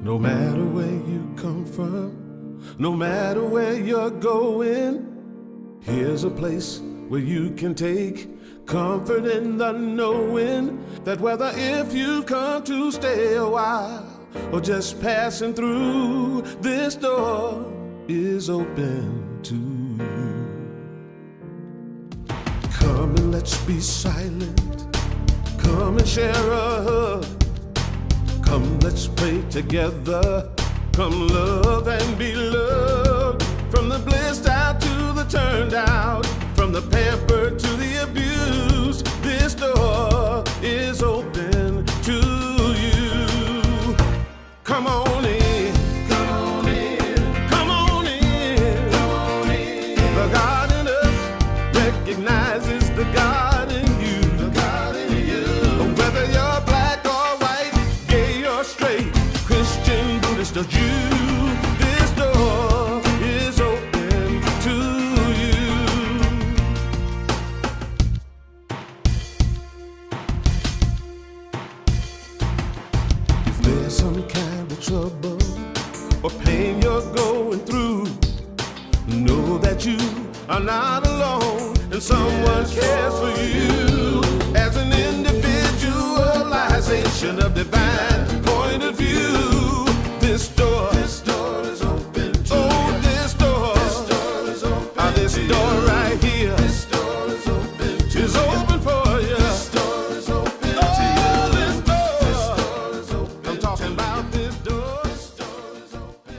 No matter where you come from, no matter where you're going, here's a place where you can take comfort in the knowing that whether if you've come to stay a while or just passing through, this door is open to you. Come and let's be silent. Come and share a hug. Come, let's pray together. Come, love and be loved. From the blissed out to the turned out, from the pampered to the abused, this door is open to you. Come on in. Come on in. Come on in. Come on in. The God in us recognizes the God in you. The God in you. Whether you're black or white, gay or straight, Christian, Buddhist or Jew, this door is open to you. If there's some kind of trouble or pain you're going through, know that you are not alone and someone cares for you. As an individualization of divine point of view, this door is open to you. This door is open. This door right here, this door is open to you. Is open for you. This door is open to you. This door is open. I'm talking about this door. This door is open.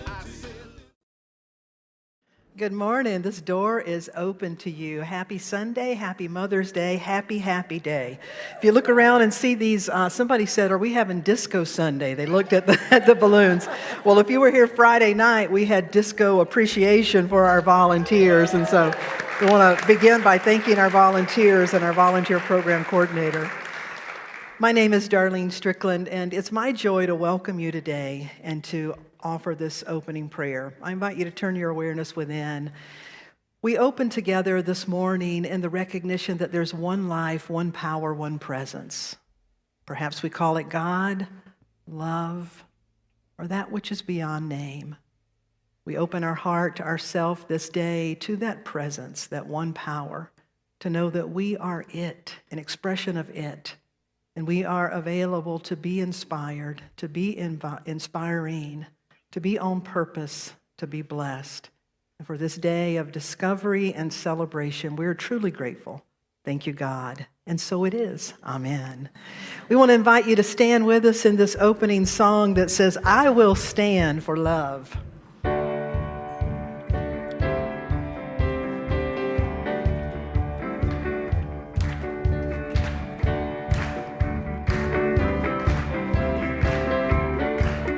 Good morning. This door is open to you. Happy Sunday, happy Mother's Day, happy day. If you look around and see these, somebody said, are we having Disco Sunday? They looked at the balloons. Well, if you were here Friday night, we had disco appreciation for our volunteers. And so we want to begin by thanking our volunteers and our volunteer program coordinator. My name is Darlene Strickland, and it's my joy to welcome you today and to offer this opening prayer. I invite you to turn your awareness within. We open together this morning in the recognition that there's one life, one power, one presence. Perhaps we call it God, love, or that which is beyond name. We open our heart, ourself this day to that presence, that one power, to know that we are it, an expression of it, and we are available to be inspired, to be inspiring, to be on purpose, to be blessed. And for this day of discovery and celebration, we're truly grateful. Thank you, God. And so it is. Amen. We want to invite you to stand with us in this opening song that says, I will stand for love.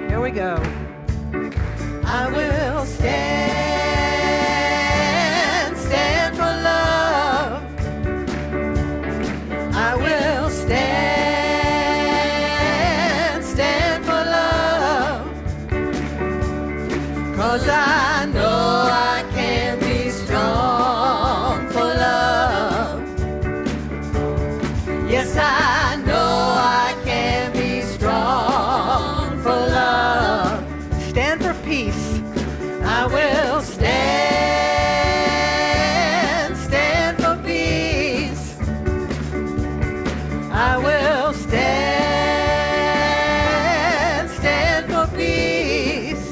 Here we go. I will stand for love. I will stand for love. 'Cause I know I can be strong for love. Yes, I know I can be strong for love. Stand for peace. I will stand for peace. I will stand for peace.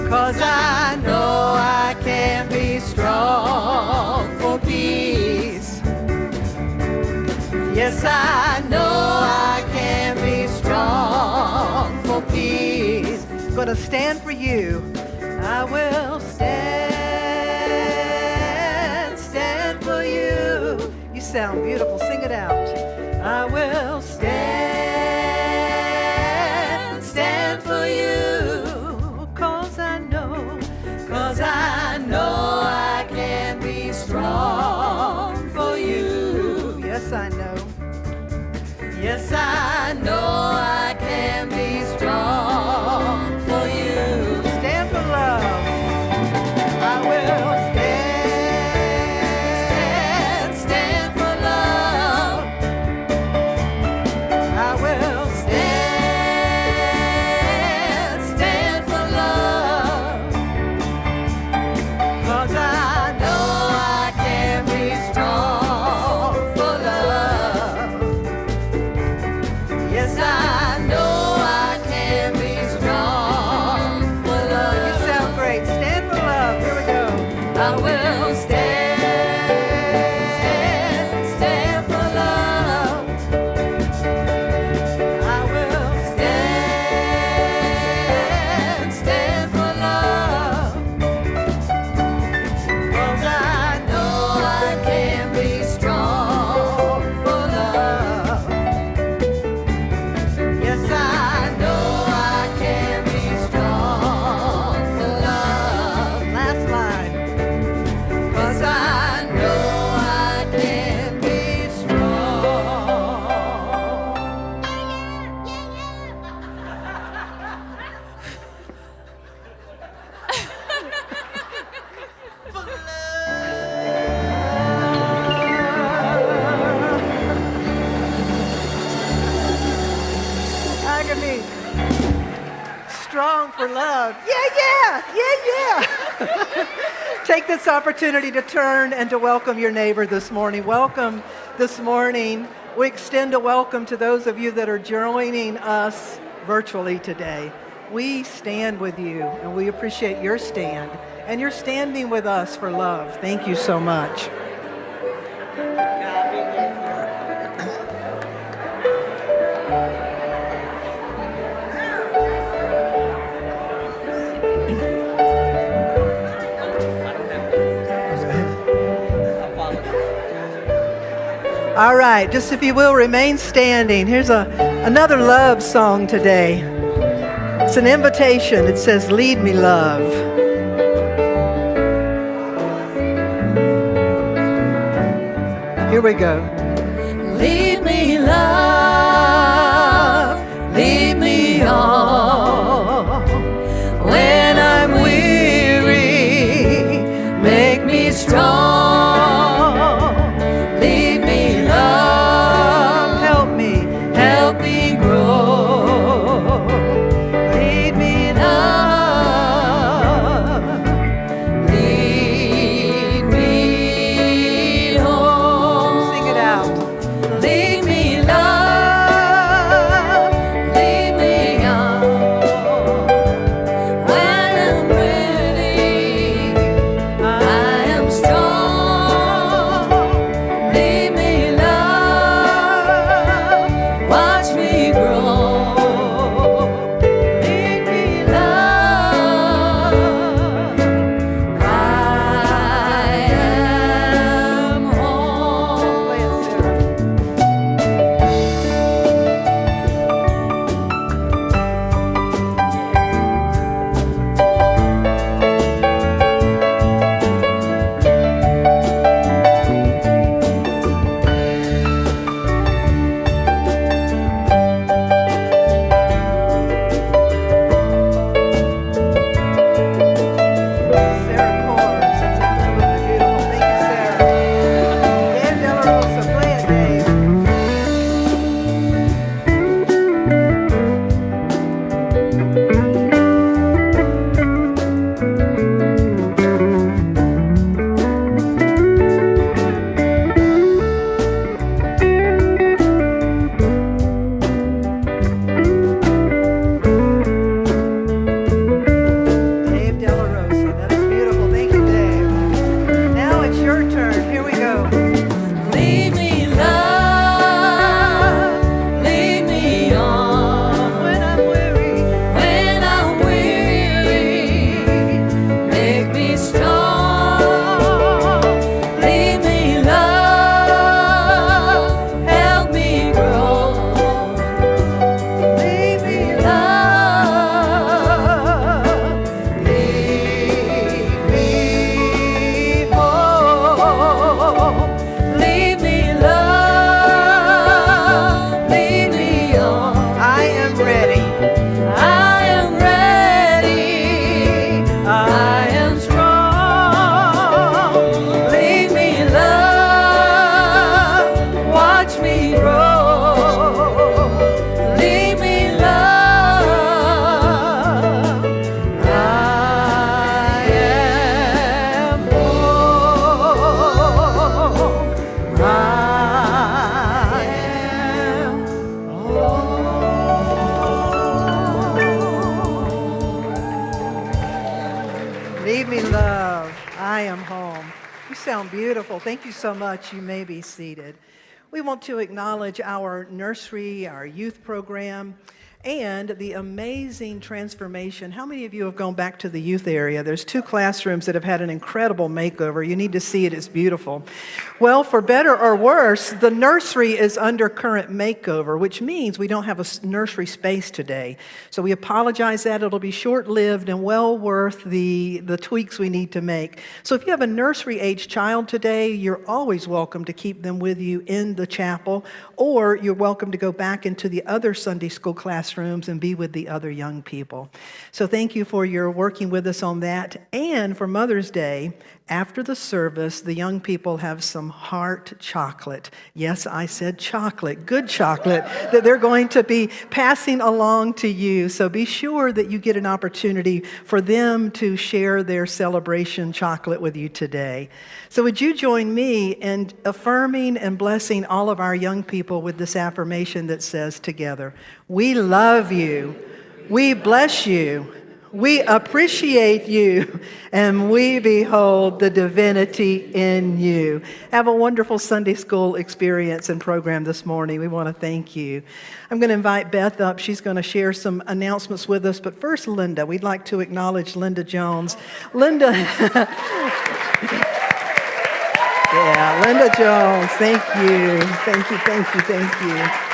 'Cause I know I can be strong for peace. Yes, I know I can be strong for peace. Gonna stand for you. I will stand for you. You sound beautiful. Sing it out. I will stand for you. 'Cause I know I can be strong for you. Yes, I know. Yes, I know I can be strong for you. Stand for love. I will stand for love. Yes, I know I can be strong for love. You sound great. Stand for love. Here we go. I will stand for love. I will stand for love. 'Cause I know I can be strong for love. Yes, I know I can be strong for love. Last line. 'Cause I know I can be strong. I can be strong for love. Yeah. Take this opportunity to turn and to welcome your neighbor this morning. Welcome this morning. We extend a welcome to those of you that are joining us virtually today. We stand with you, and we appreciate your stand. And you're standing with us for love. Thank you so much. All right, just if you will, remain standing. Here's another love song today. It's an invitation. It says, "Lead me, love." Here we go. Lead me, love, lead me on. When I'm weary, make me strong. Lead me, love, Help me. help me grow. Lead me, love, lead me home. Sing it out. Lead me, love, lead me on. When I'm ready, I am strong. Lead me, love, watch me grow. Lead me, love, I am home. Play it, Sarah. Sarah Coors. That's absolutely beautiful. Thank you, Sarah. Dave De La Rosa, play it, Dave. Dave De La Rosa. That is beautiful. Thank you, Dave. Now it's your turn. Here we go. Lead me, love, lead me on. When I'm weary, When I'm weary, make me strong. Lead me, love, help me grow. Lead me, love, lead me home. Lead me, love, lead me on. I am ready. I am ready. I am strong. Lead me, love. Watch me grow. Lead me, love. I am home. I am home. sound beautiful. Thank you so much. You may be seated. We want to acknowledge our nursery, our youth program, and the amazing transformation. How many of you have gone back to the youth area? There's 2 classrooms that have had an incredible makeover. You need to see it. It's beautiful. Well, for better or worse, the nursery is under current makeover, which means we don't have a nursery space today. So we apologize that it'll be short-lived and well worth the tweaks we need to make. So if you have a nursery-age child today, you're always welcome to keep them with you in the chapel, or you're welcome to go back into the other Sunday school classrooms and be with the other young people. So thank you for your working with us on that. And for Mother's Day, after the service, the young people have some heart chocolate. Yes, I said chocolate, good chocolate, that they're going to be passing along to you. So be sure that you get an opportunity for them to share their celebration chocolate with you today. So would you join me in affirming and blessing all of our young people with this affirmation that says together, we love you, we bless you, we appreciate you, and we behold the divinity in you. Have a wonderful Sunday school experience and program this morning. We want to thank you. I'm going to invite Beth up. She's going to share some announcements with us. But first, Linda. We'd like to acknowledge Linda Jones. Linda. Yeah, Linda Jones. Thank you. Thank you, thank you, thank you.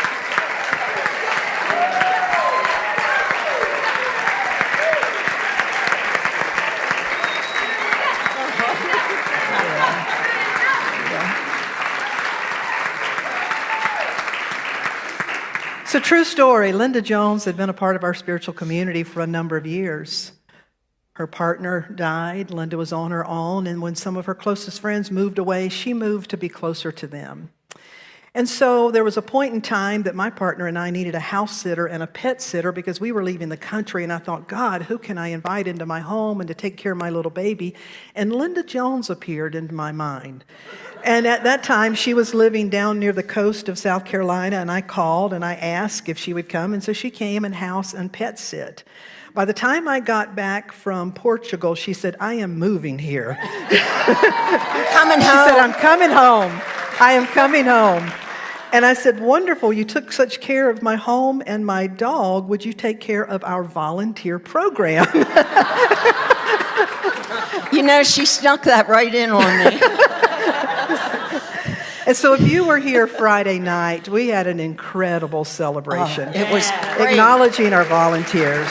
It's a true story. Linda Jones had been a part of our spiritual community for a number of years. Her partner died. Linda was on her own, and when some of her closest friends moved away, she moved to be closer to them. And so there was a point in time that my partner and I needed a house sitter and a pet sitter because we were leaving the country, and I thought, God, who can I invite into my home and to take care of my little baby? And Linda Jones appeared into my mind. And at that time, she was living down near the coast of South Carolina, and I called and I asked if she would come, and so she came and house and pet sit. By the time I got back from Portugal, she said, I am moving here. Coming home. She said, I'm coming home. I am coming home. And I said, wonderful, you took such care of my home and my dog. Would you take care of our volunteer program? You know, she snuck that right in on me. And so if you were here Friday night, we had an incredible celebration. It was great. Acknowledging our volunteers.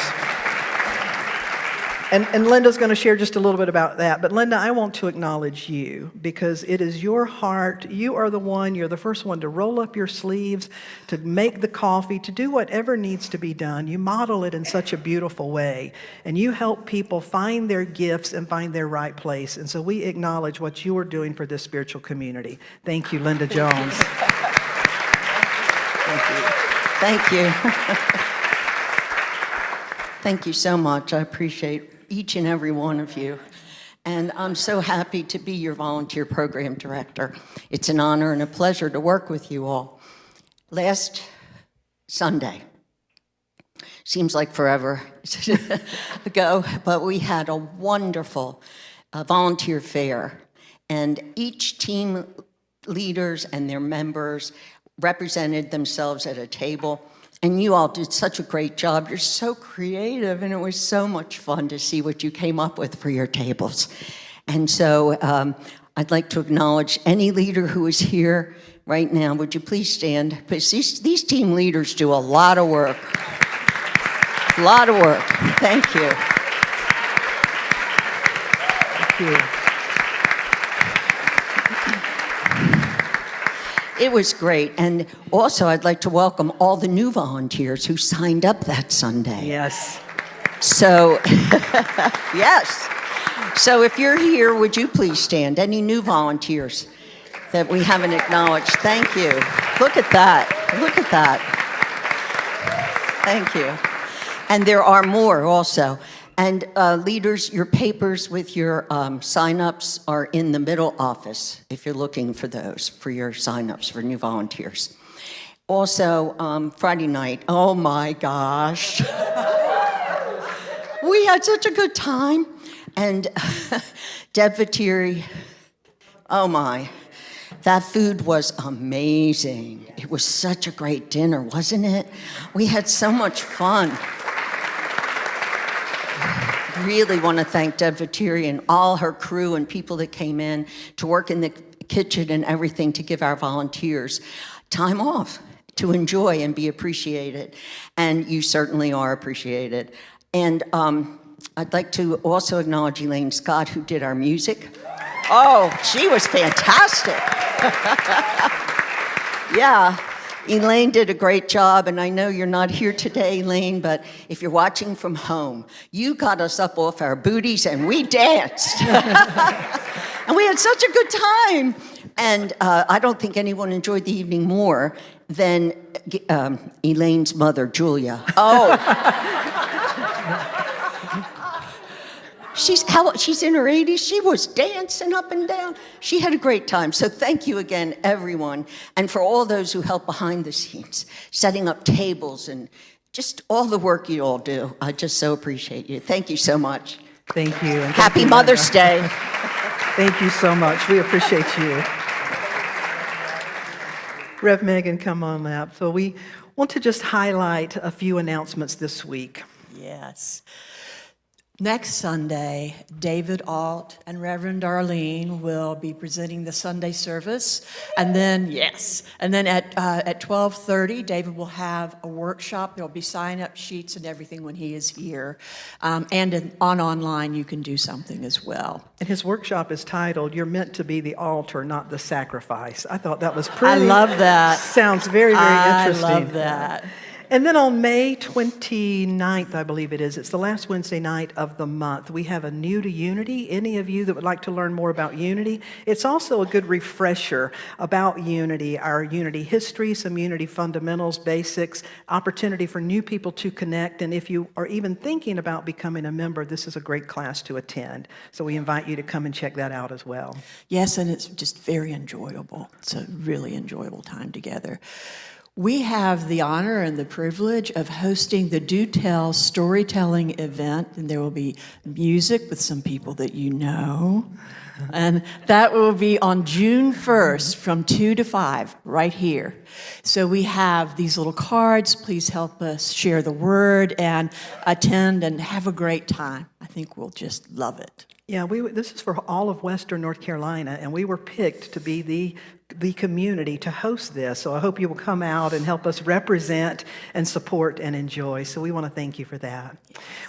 And Linda's going to share just a little bit about that. But Linda, I want to acknowledge you because it is your heart. You are the one, you're the first one to roll up your sleeves, to make the coffee, to do whatever needs to be done. You model it in such a beautiful way. And you help people find their gifts and find their right place. And so we acknowledge what you are doing for this spiritual community. Thank you, Linda Jones. Thank you. Thank you. Thank you so much. I appreciate each and every one of you. And I'm so happy to be your volunteer program director. It's an honor and a pleasure to work with you all. Last Sunday, seems like forever ago, but we had a wonderful volunteer fair. And each team leaders and their members represented themselves at a table. And you all did such a great job. You're so creative, and it was so much fun to see what you came up with for your tables. And so I'd like to acknowledge any leader who is here right now. Would you please stand? Because these team leaders do a lot of work. A lot of work. Thank you. Thank you. It was great. And also, I'd like to welcome all the new volunteers who signed up that Sunday. Yes. So, yes. So if you're here, would you please stand? Any new volunteers that we haven't acknowledged? Thank you. Look at that. Look at that. Thank you. And there are more also. And leaders, your papers with your sign-ups are in the middle office if you're looking for those, for your sign-ups for new volunteers. Also, Friday night, oh my gosh. We had such a good time. And Deb Viteri, Oh my. That food was amazing. It was such a great dinner, wasn't it? We had so much fun. Really want to thank Deb Viteri and all her crew and people that came in to work in the kitchen and everything to give our volunteers time off to enjoy and be appreciated. And you certainly are appreciated. And I'd like to also acknowledge Elaine Scott, who did our music. Oh, she was fantastic. Yeah, Elaine did a great job, and I know you're not here today, Elaine, but if you're watching from home, you got us up off our booties and we danced. And we had such a good time. And I don't think anyone enjoyed the evening more than Elaine's mother, Julia. Oh. She's in her 80s. She was dancing up and down. She had a great time. So thank you again, everyone, and for all those who help behind the scenes, setting up tables and just all the work you all do. I just so appreciate you. Thank you so much. Thank you. And Happy Mother's Day. Thank you so much. We appreciate you. Rev Megan, come on up. So we want to just highlight a few announcements this week. Yes. Next Sunday, David Alt and Reverend Darlene will be presenting the Sunday service. And then at 12:30, David will have a workshop. There'll be sign-up sheets and everything when he is here. And online, you can do something as well. And his workshop is titled, "You're Meant to Be the Altar, Not the Sacrifice." I thought that was pretty. I love that. Sounds very, very interesting. I love that. And then on May 29th, I believe it is, it's the last Wednesday night of the month, we have a New to Unity. Any of you that would like to learn more about unity, it's also a good refresher about unity, our unity history, some unity fundamentals, basics, opportunity for new people to connect. And if you are even thinking about becoming a member, this is a great class to attend. So we invite you to come and check that out as well. Yes, and it's just very enjoyable. It's a really enjoyable time together. We have the honor and the privilege of hosting the Do Tell storytelling event, and there will be music with some people that you know. And that will be on June 1st from 2 to 5, right here. So we have these little cards. Please help us share the word and attend and have a great time. I think we'll just love it. Yeah, this is for all of Western North Carolina, and we were picked to be the community to host this. So I hope you will come out and help us represent and support and enjoy. So we want to thank you for that.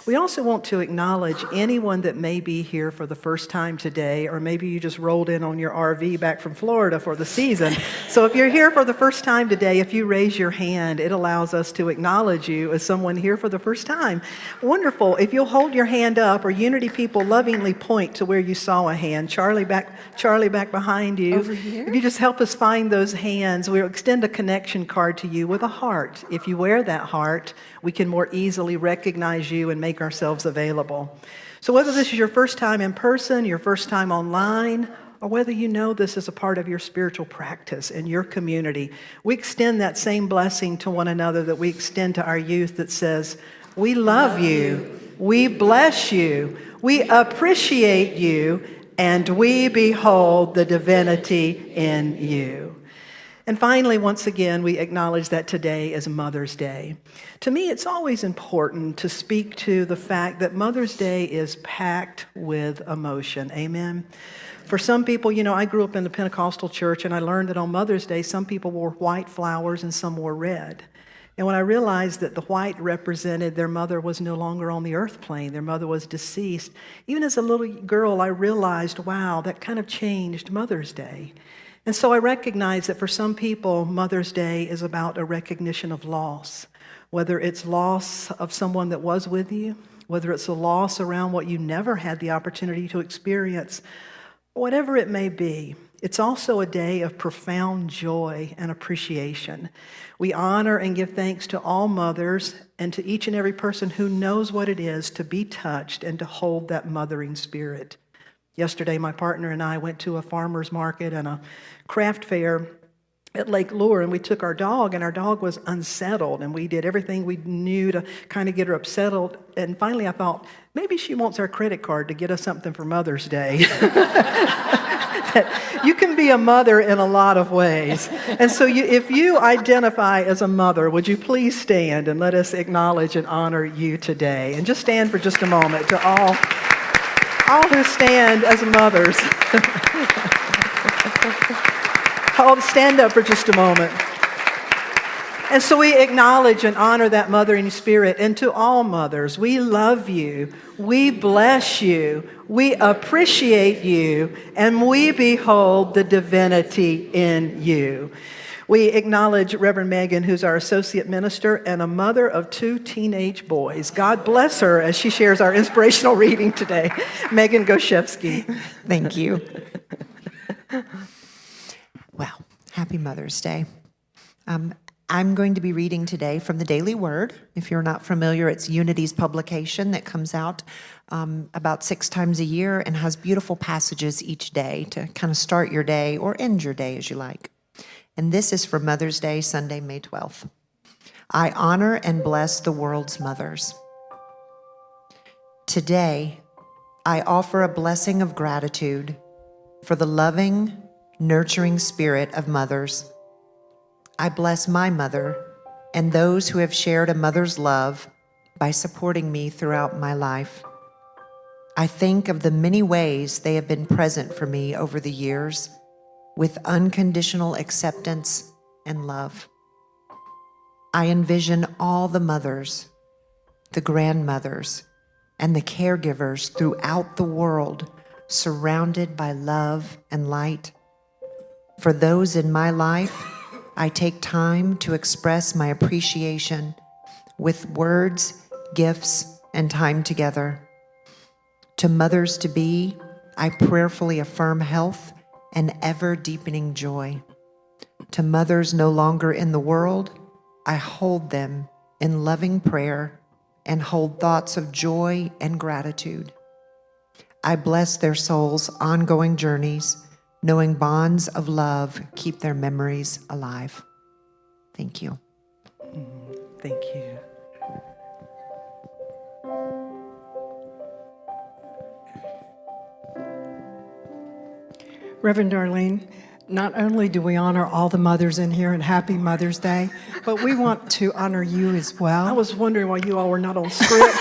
We also want to acknowledge anyone that may be here for the first time today, or maybe you just rolled in on your RV back from Florida for the season. So if you're here for the first time today, if you raise your hand, it allows us to acknowledge you as someone here for the first time. Wonderful. If you'll hold your hand up, or Unity people lovingly point to where you saw a hand. Charlie back behind you. Over here? If you just help us find those hands, we'll extend a connection card to you with a heart. If you wear that heart, we can more easily recognize you and make ourselves available. So whether this is your first time in person, your first time online, or whether you know this is a part of your spiritual practice in your community, we extend that same blessing to one another that we extend to our youth that says, we love you, we bless you, we appreciate you, and we behold the divinity in you. And finally, once again, we acknowledge that today is Mother's Day. To me, it's always important to speak to the fact that Mother's Day is packed with emotion. Amen? For some people, I grew up in the Pentecostal church, and I learned that on Mother's Day, some people wore white flowers and some wore red. And when I realized that the white represented their mother was no longer on the earth plane, their mother was deceased, even as a little girl, I realized, wow, that kind of changed Mother's Day. And so I recognize that for some people, Mother's Day is about a recognition of loss, whether it's loss of someone that was with you, whether it's a loss around what you never had the opportunity to experience, whatever it may be. It's also a day of profound joy and appreciation. We honor and give thanks to all mothers and to each and every person who knows what it is to be touched and to hold that mothering spirit. Yesterday, my partner and I went to a farmer's market and a craft fair at Lake Lure, and we took our dog, and our dog was unsettled, and we did everything we knew to kind of get her settled. And finally, I thought, maybe she wants our credit card to get us something for Mother's Day. that you can be a mother in a lot of ways. And so if you identify as a mother, would you please stand and let us acknowledge and honor you today? And just stand for just a moment to all who stand as mothers. All stand up for just a moment. And so we acknowledge and honor that mothering spirit. And to all mothers, we love you, we bless you, we appreciate you, and we behold the divinity in you. We acknowledge Reverend Megan, who's our associate minister and a mother of 2 teenage boys. God bless her as she shares our inspirational reading today. Megan Goshevsky. Thank you. Well, happy Mother's Day. I'm going to be reading today from the Daily Word. If you're not familiar, it's Unity's publication that comes out about 6 times a year and has beautiful passages each day to kind of start your day or end your day as you like. And this is for Mother's Day, Sunday, May 12th. I honor and bless the world's mothers. Today, I offer a blessing of gratitude for the loving, nurturing spirit of mothers. I bless my mother and those who have shared a mother's love by supporting me throughout my life. I think of the many ways they have been present for me over the years with unconditional acceptance and love. I envision all the mothers, the grandmothers, and the caregivers throughout the world surrounded by love and light. For those in my life, I take time to express my appreciation with words, gifts, and time together. To mothers-to-be, I prayerfully affirm health and ever-deepening joy. To mothers no longer in the world, I hold them in loving prayer and hold thoughts of joy and gratitude. I bless their souls' ongoing journeys, knowing bonds of love keep their memories alive. Thank you. Thank you. Reverend Darlene, not only do we honor all the mothers in here and happy Mother's Day, but we want to honor you as well. I was wondering why you all were not on script.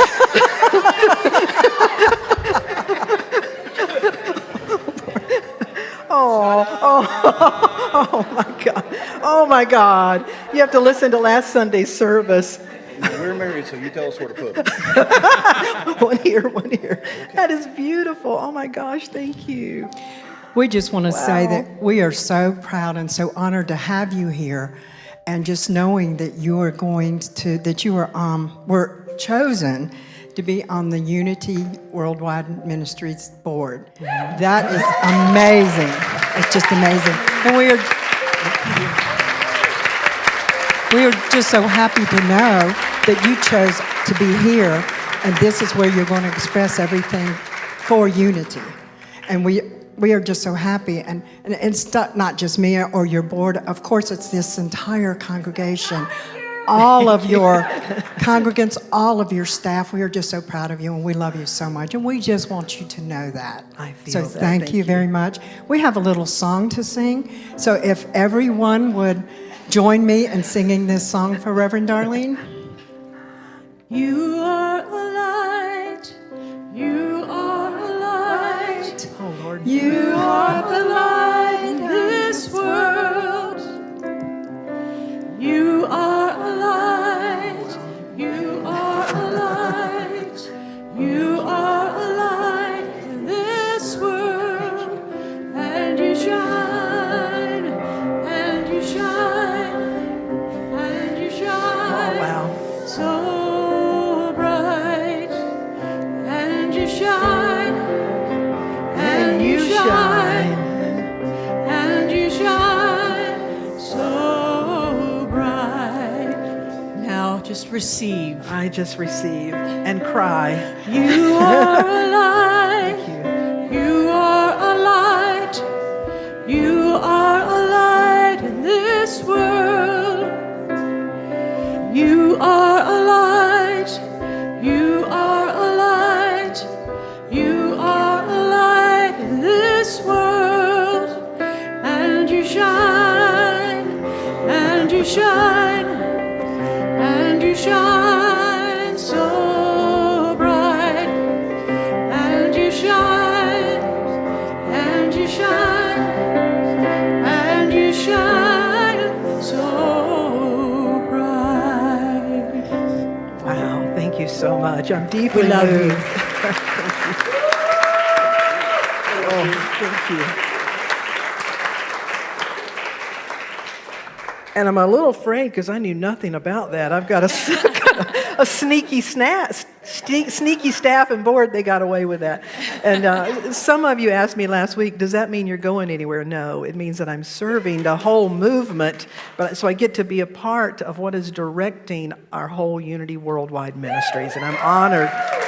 Oh my God. Oh my God. You have to listen to last Sunday's service. We're married, so you tell us where to put. One here, one here. That is beautiful. Oh my gosh, thank you. We just want to say that we are so proud and so honored to have you here, and just knowing that you are were chosen to be on the Unity Worldwide Ministries board. That is amazing. It's just amazing. And we are just so happy to know that you chose to be here, and this is where you're going to express everything for Unity. And we are just so happy, and it's not just me or your board. Of course, it's this entire congregation, all of your congregants, all of your staff. We are just so proud of you, and we love you so much, and we just want you to know that. I feel so that. thank you very much. We have a little song to sing, so if everyone would join me in singing this song for Reverend Darlene. You are a light, you are a light, Oh Lord. you are the light in this world. You are a light, you are a light, you are a light in this world. And you shine, and you shine, and you shine. Oh wow. So bright, and you shine, and you shine, and you shine so bright. Now just receive. I just receive and cry. You are a light, Thank you are a light, you are a light in this world. You are a light, you are a light, you are a light in this world. Wow, thank you so much. I'm deeply We love you. moved. Oh, thank you. And I'm a little afraid because I knew nothing about that. I've got a sneaky staff and board. They got away with that. And some of you asked me last week, does that mean you're going anywhere? No, it means that I'm serving the whole movement. So I get to be a part of what is directing our whole Unity Worldwide Ministries. And I'm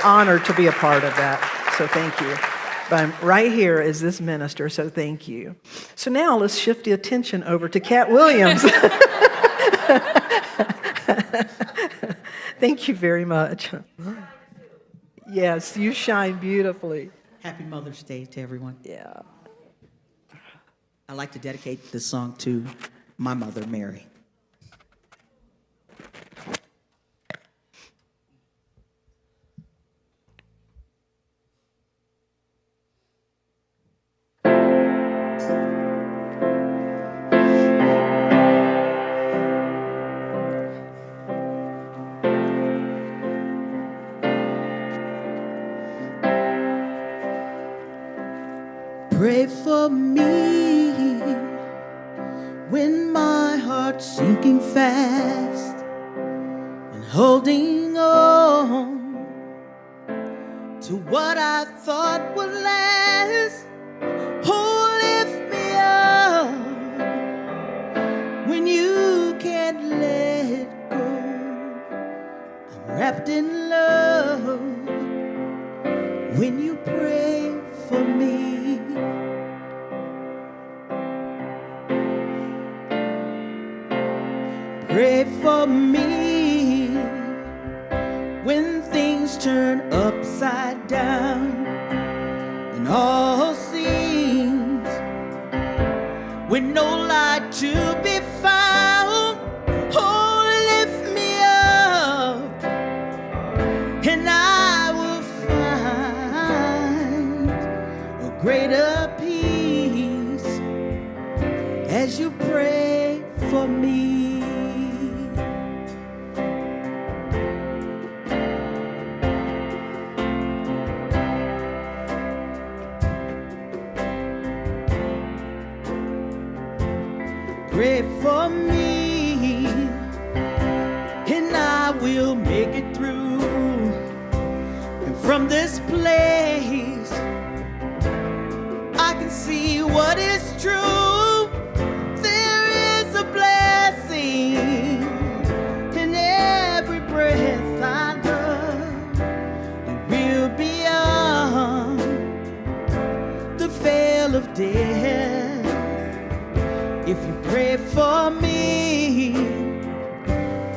honored to be a part of that. So thank you. But I'm right here as this minister, so thank you. So now let's shift the attention over to Cat Williams. Thank you very much. Yes, you shine beautifully. Happy Mother's Day to everyone. Yeah. I'd like to dedicate this song to my mother, Mary. Pray for me when my heart's sinking fast and holding on to what I thought would last. Oh, lift me up when you can't let go. I'm wrapped in love when you pray for me. Pray for me when things turn upside down and all seems with no light to be found. Oh, lift me up and I will find a greater peace as you pray for me. Pray for me, and I will make it through. And from this place, I can see what is true. There is a blessing in every breath I love. It will beyond the veil of death. If you pray for me,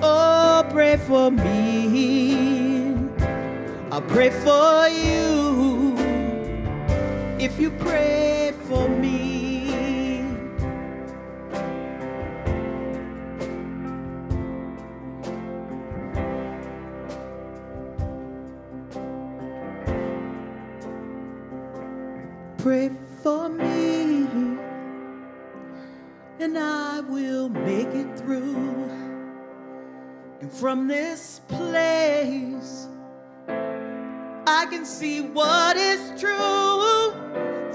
oh, pray for me. I'll pray for you if you pray for me. Pray for me, and I will make it through. And from this place, I can see what is true.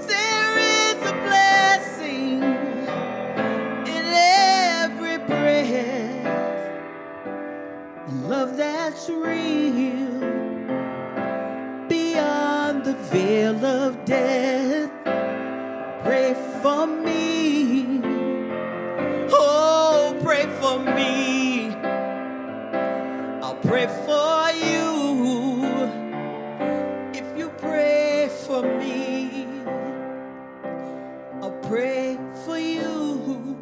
There is a blessing in every breath, and love that's real beyond the veil of death. Pray for me. Oh, pray for me. I'll pray for you if you pray for me. I'll pray for you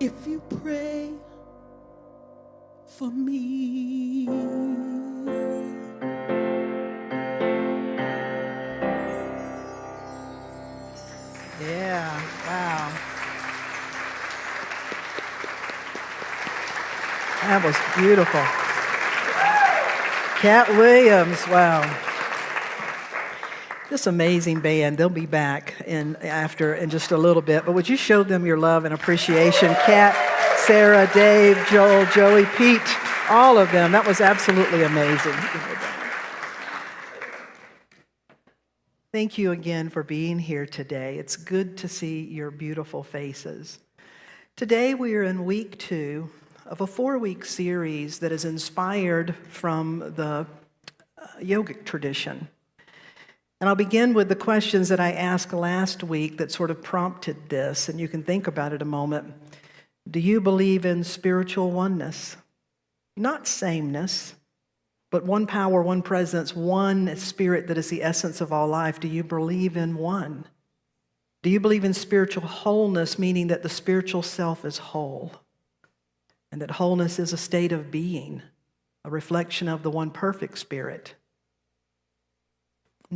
if you pray for me. Yeah, wow. That was beautiful. Cat Williams, wow. This amazing band, they'll be back in just a little bit, but would you show them your love and appreciation? Cat, Sarah, Dave, Joel, Joey, Pete, All of them. That was absolutely amazing. Thank you again for being here today. It's good to see your beautiful faces. Today we are in week 2 of a 4-week series that is inspired from the yogic tradition. And I'll begin with the questions that I asked last week that sort of prompted this, and you can think about it a moment. Do you believe in spiritual oneness? Not sameness, but one power, one presence, one spirit that is the essence of all life. Do you believe in one? Do you believe in spiritual wholeness, meaning that the spiritual self is whole, and that wholeness is a state of being, a reflection of the one perfect spirit?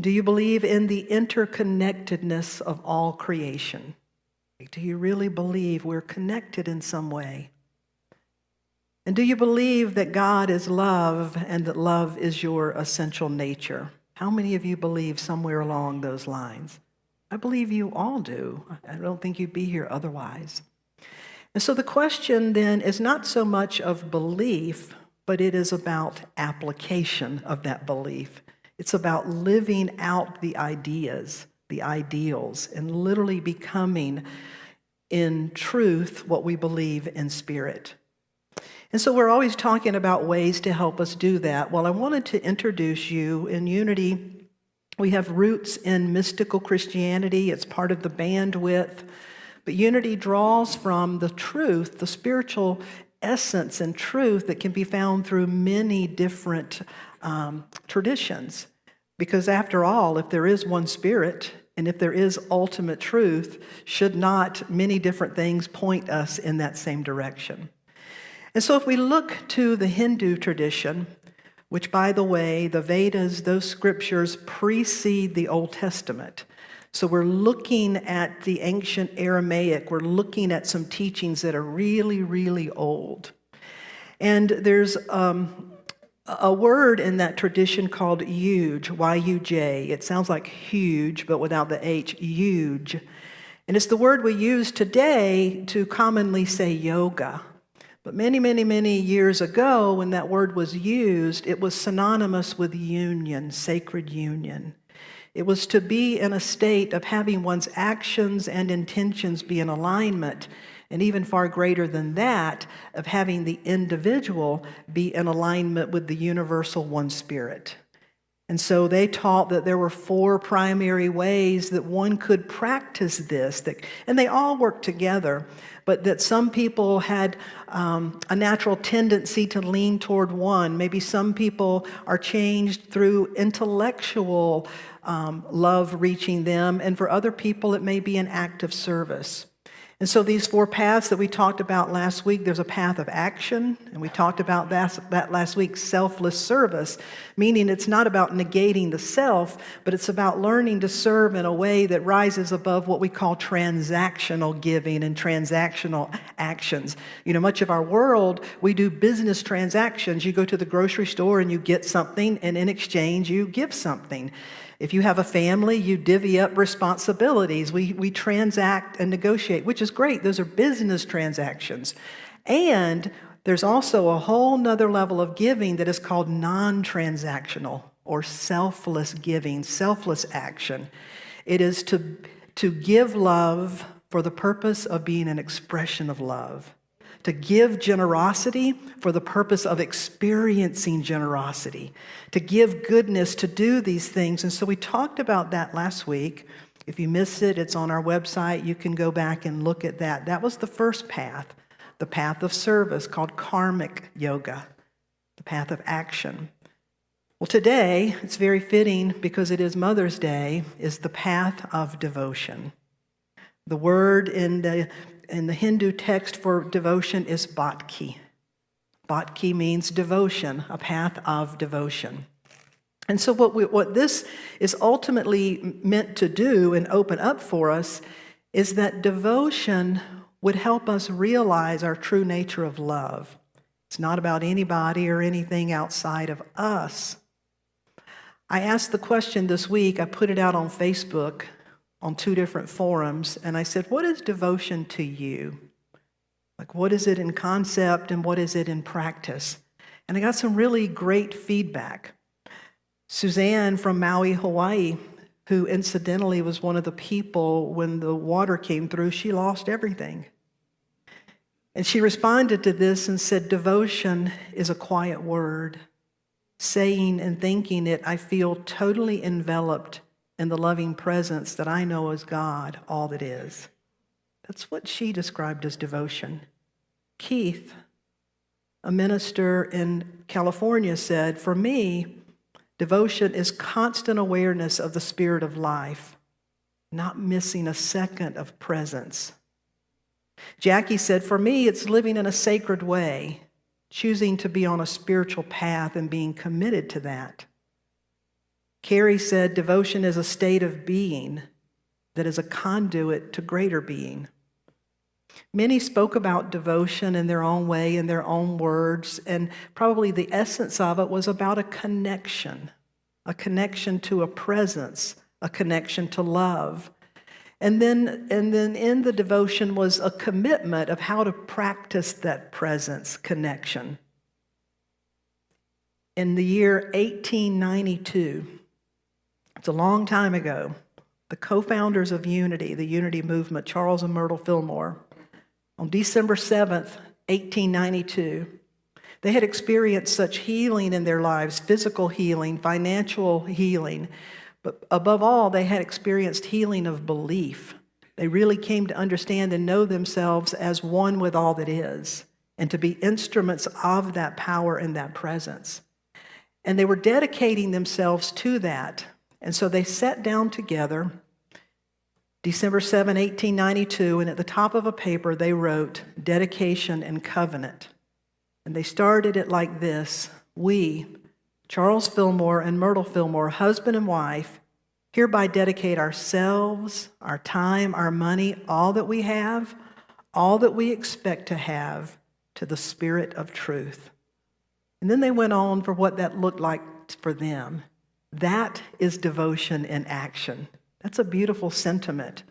Do you believe in the interconnectedness of all creation? Do you really believe we're connected in some way? And do you believe that God is love and that love is your essential nature? How many of you believe somewhere along those lines? I believe you all do. I don't think you'd be here otherwise. And so the question then is not so much of belief, but it is about application of that belief. It's about living out the ideas, the ideals, and literally becoming in truth what we believe in spirit. And so we're always talking about ways to help us do that. Well, I wanted to introduce you in Unity. We have roots in mystical Christianity. It's part of the bandwidth. But Unity draws from the truth, the spiritual essence and truth that can be found through many different traditions. Because after all, if there is one spirit, and if there is ultimate truth, should not many different things point us in that same direction? And so if we look to the Hindu tradition, which, by the way, the Vedas, those scriptures precede the Old Testament. So we're looking at the ancient Aramaic. We're looking at some teachings that are really, really old. And there's a word in that tradition called yuj, Y-U-J. It sounds like huge, but without the H, yuj. And it's the word we use today to commonly say yoga. But many, many, many years ago, when that word was used, it was synonymous with union, sacred union. It was to be in a state of having one's actions and intentions be in alignment, and even far greater than that, of having the individual be in alignment with the universal one spirit. And so they taught that there were 4 primary ways that one could practice this, and they all worked together, but that some people had a natural tendency to lean toward one. Maybe some people are changed through intellectual love reaching them, and for other people it may be an act of service. And so these 4 paths that we talked about last week, there's a path of action, and we talked about that last week, selfless service, meaning it's not about negating the self, but it's about learning to serve in a way that rises above what we call transactional giving and transactional actions. You know, much of our world, we do business transactions. You go to the grocery store and you get something, and in exchange, you give something. If you have a family, you divvy up responsibilities. We transact and negotiate, which is great. Those are business transactions. And there's also a whole nother level of giving that is called non-transactional or selfless giving, selfless action. It is to give love for the purpose of being an expression of love. To give generosity for the purpose of experiencing generosity, to give goodness, to do these things. And so we talked about that last week. If you missed it, it's on our website. You can go back and look at that. That was the first path, the path of service called karmic yoga, the path of action. Well, today, it's very fitting because it is Mother's Day, is the path of devotion. The word in the Hindu text for devotion is bhakti. Bhakti means devotion, a path of devotion. And so what this is ultimately meant to do and open up for us is that devotion would help us realize our true nature of love. It's not about anybody or anything outside of us. I asked the question this week, I put it out on Facebook, on 2 different forums, and I said, what is devotion to you? Like, what is it in concept and what is it in practice? And I got some really great feedback. Suzanne from Maui, Hawaii, who incidentally was one of the people when the water came through, she lost everything. And she responded to this and said, devotion is a quiet word. Saying and thinking it, I feel totally enveloped in the loving presence that I know as God, all that is. That's what she described as devotion. Keith, a minister in California, said, for me, devotion is constant awareness of the spirit of life, not missing a second of presence. Jackie said, for me, it's living in a sacred way, choosing to be on a spiritual path and being committed to that. Carrie said, devotion is a state of being that is a conduit to greater being. Many spoke about devotion in their own way, in their own words, and probably the essence of it was about a connection to a presence, a connection to love. And then in the devotion was a commitment of how to practice that presence connection. In the year 1892, it's a long time ago, the co-founders of Unity, the Unity movement, Charles and Myrtle Fillmore, on December 7th, 1892, they had experienced such healing in their lives, physical healing, financial healing, but above all, they had experienced healing of belief. They really came to understand and know themselves as one with all that is, and to be instruments of that power and that presence. And they were dedicating themselves to that. And so they sat down together, December 7, 1892, and at the top of a paper they wrote, Dedication and Covenant. And they started it like this: we, Charles Fillmore and Myrtle Fillmore, husband and wife, hereby dedicate ourselves, our time, our money, all that we have, all that we expect to have, to the Spirit of truth. And then they went on for what that looked like for them. That is devotion in action. That's a beautiful sentiment.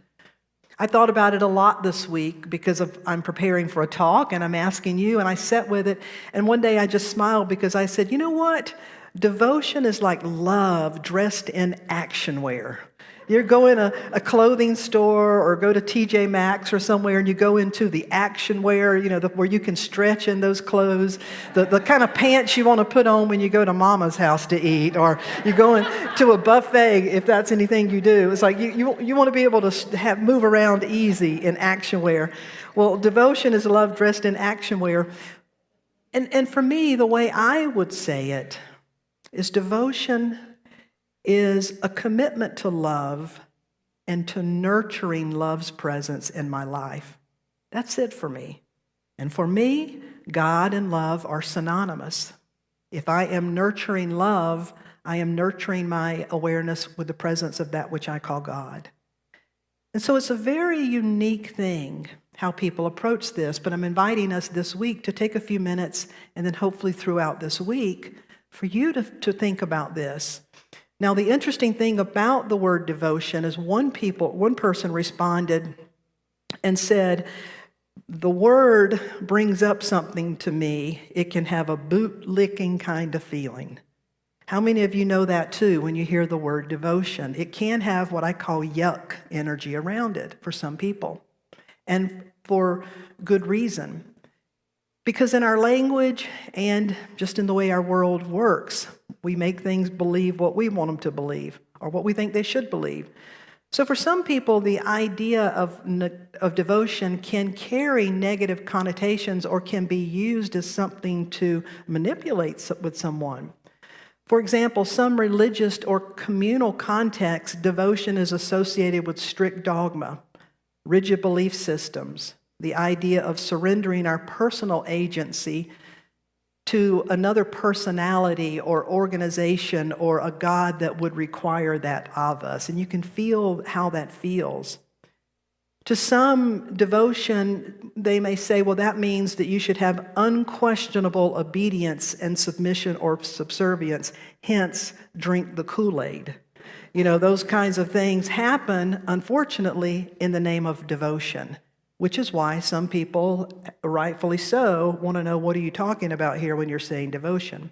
I thought about it a lot this week because I'm preparing for a talk and I'm asking you, and I sat with it. And one day I just smiled because I said, you know what? Devotion is like love dressed in action wear. You go in a clothing store or go to TJ Maxx or somewhere and you go into the action wear, where you can stretch in those clothes, the kind of pants you want to put on when you go to mama's house to eat, or you go into a buffet if that's anything you do. It's like you want to be able to move around easy in action wear. Well, devotion is love dressed in action wear. And for me, the way I would say it is devotion is a commitment to love and to nurturing love's presence in my life. That's it for me. And for me, God and love are synonymous. If I am nurturing love, I am nurturing my awareness with the presence of that which I call God. And so it's a very unique thing how people approach this, but I'm inviting us this week to take a few minutes and then hopefully throughout this week for you to think about this. Now, the interesting thing about the word devotion is one person responded and said, the word brings up something to me. It can have a boot-licking kind of feeling. How many of you know that too when you hear the word devotion? It can have what I call yuck energy around it for some people, and for good reason. Because in our language and just in the way our world works, we make things believe what we want them to believe or what we think they should believe. So for some people, the idea of devotion can carry negative connotations or can be used as something to manipulate with someone. For example, some religious or communal contexts, devotion is associated with strict dogma, rigid belief systems, the idea of surrendering our personal agency to another personality or organization or a God that would require that of us. And you can feel how that feels. To some, devotion, they may say, well, that means that you should have unquestionable obedience and submission or subservience, hence, drink the Kool-Aid. Those kinds of things happen, unfortunately, in the name of devotion. which is why some people, rightfully so, want to know, what are you talking about here when you're saying devotion?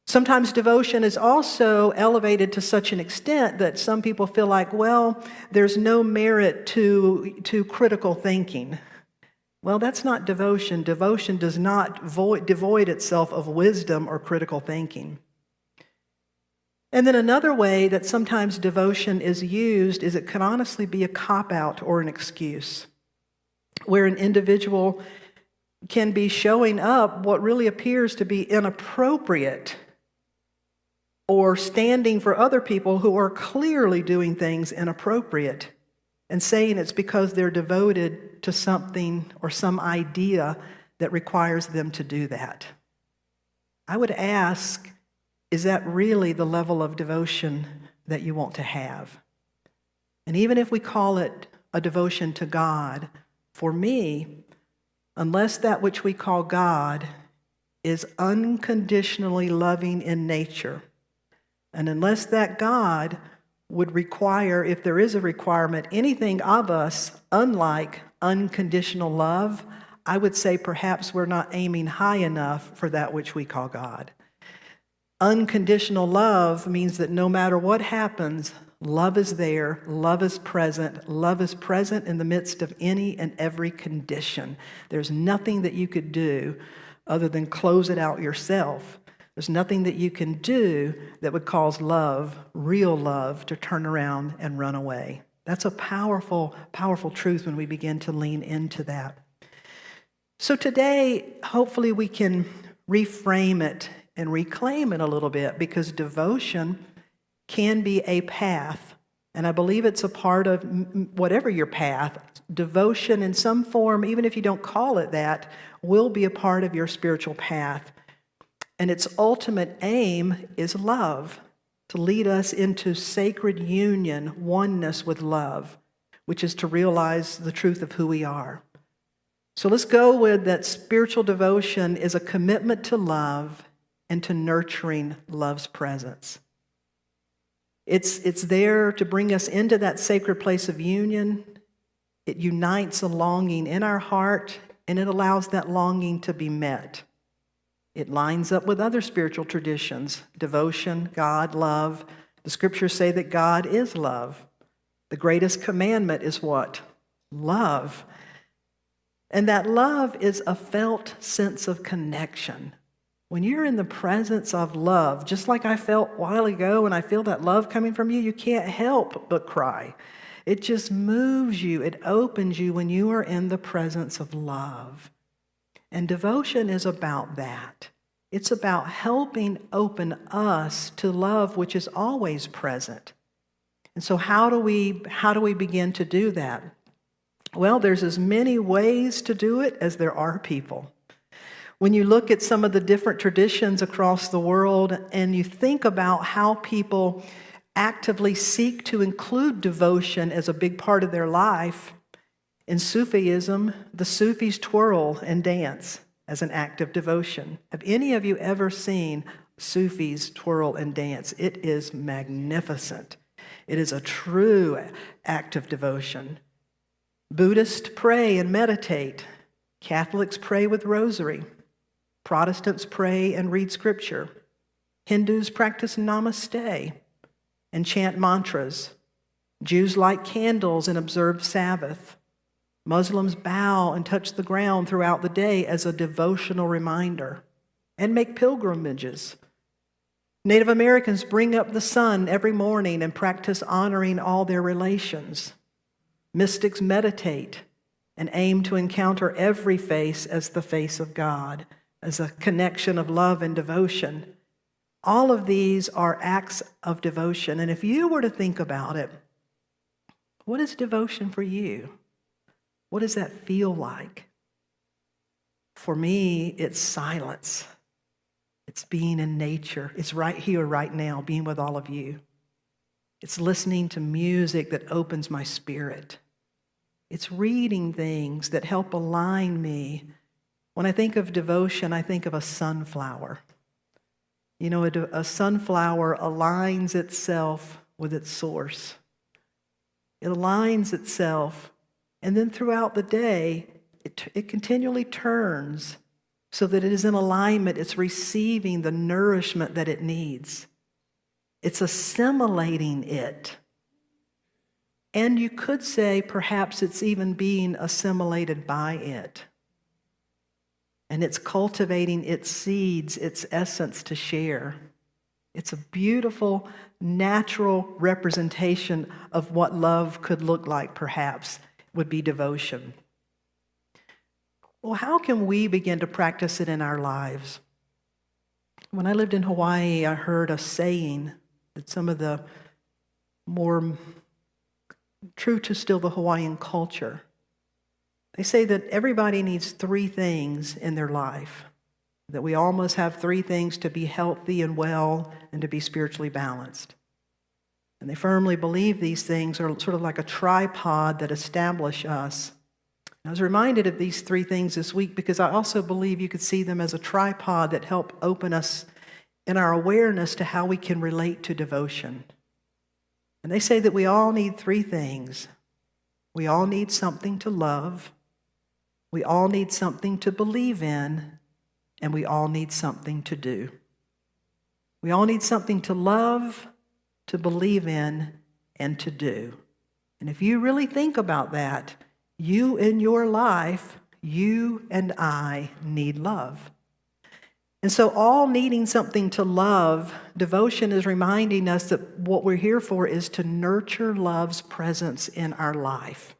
Sometimes devotion is also elevated to such an extent that some people feel like, well, there's no merit to critical thinking. Well, that's not devotion. Devotion does not devoid itself of wisdom or critical thinking. And then another way that sometimes devotion is used is it can honestly be a cop-out or an excuse, where an individual can be showing up what really appears to be inappropriate or standing for other people who are clearly doing things inappropriate and saying it's because they're devoted to something or some idea that requires them to do that. I would ask, is that really the level of devotion that you want to have? And even if we call it a devotion to God, for me, unless that which we call God is unconditionally loving in nature, and unless that God would require, if there is a requirement, anything of us unlike unconditional love, I would say perhaps we're not aiming high enough for that which we call God. Unconditional love means that no matter what happens, love is there, love is present in the midst of any and every condition. There's nothing that you could do other than close it out yourself. There's nothing that you can do that would cause love, real love, to turn around and run away. That's a powerful, powerful truth when we begin to lean into that. So today, hopefully we can reframe it and reclaim it a little bit, because devotion can be a path. And I believe it's a part of whatever your path. Devotion in some form, even if you don't call it that, will be a part of your spiritual path. And its ultimate aim is love, to lead us into sacred union, oneness with love, which is to realize the truth of who we are. So let's go with that spiritual devotion is a commitment to love and to nurturing love's presence. It's there to bring us into that sacred place of union. It unites a longing in our heart, and it allows that longing to be met. It lines up with other spiritual traditions, devotion, God, love. The scriptures say that God is love. The greatest commandment is what? Love. And that love is a felt sense of connection. When you're in the presence of love, just like I felt a while ago, and I feel that love coming from you, you can't help but cry. It just moves you. It opens you when you are in the presence of love. And devotion is about that. It's about helping open us to love, which is always present. And so how do we begin to do that? Well, there's as many ways to do it as there are people. When you look at some of the different traditions across the world and you think about how people actively seek to include devotion as a big part of their life, in Sufism, the Sufis twirl and dance as an act of devotion. Have any of you ever seen Sufis twirl and dance? It is magnificent. It is a true act of devotion. Buddhists pray and meditate. Catholics pray with rosary. Protestants pray and read scripture. Hindus practice namaste and chant mantras. Jews light candles and observe Sabbath. Muslims bow and touch the ground throughout the day as a devotional reminder and make pilgrimages. Native Americans bring up the sun every morning and practice honoring all their relations. Mystics meditate and aim to encounter every face as the face of God, as a connection of love and devotion. All of these are acts of devotion. And if you were to think about it, what is devotion for you? What does that feel like? For me, it's silence. It's being in nature. It's right here, right now, being with all of you. It's listening to music that opens my spirit. It's reading things that help align me. When I think of devotion, I think of a sunflower. You know, a sunflower aligns itself with its source. It aligns itself And then throughout the day, it continually turns so that it is in alignment. It's receiving the nourishment that it needs. It's assimilating it. And you could say perhaps it's even being assimilated by it. And it's cultivating its seeds, its essence to share. It's a beautiful, natural representation of what love could look like, perhaps, would be devotion. Well, how can we begin to practice it in our lives? When I lived in Hawaii, I heard a saying that some of the more true to still the Hawaiian culture. They say that everybody needs 3 things in their life, that we all must have 3 things to be healthy and well and to be spiritually balanced. And they firmly believe these things are sort of like a tripod that establish us. I was reminded of these 3 things this week because I also believe you could see them as a tripod that help open us in our awareness to how we can relate to devotion. And they say that we all need 3 things. We all need something to love. We all need something to believe in, and we all need something to do. We all need something to love, to believe in, and to do. And if you really think about that, you in your life, you and I need love. And so all needing something to love, devotion is reminding us that what we're here for is to nurture love's presence in our life.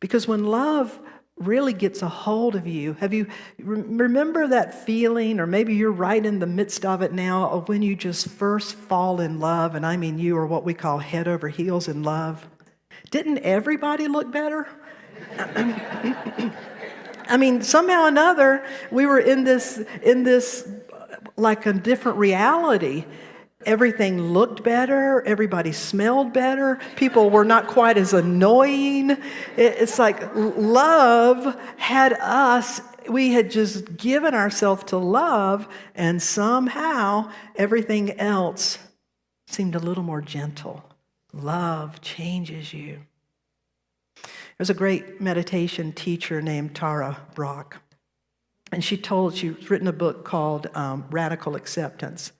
Because when love really gets a hold of you, remember that feeling, or maybe you're right in the midst of it now, of when you just first fall in love, and I mean you are what we call head over heels in love. Didn't everybody look better? I mean, somehow or another, we were in this like a different reality. Everything looked better. Everybody smelled better. People were not quite as annoying. It's like love had us. We had just given ourselves to love, and somehow everything else seemed a little more gentle. Love changes you. There's a great meditation teacher named Tara Brach, and she's written a book called Radical Acceptance.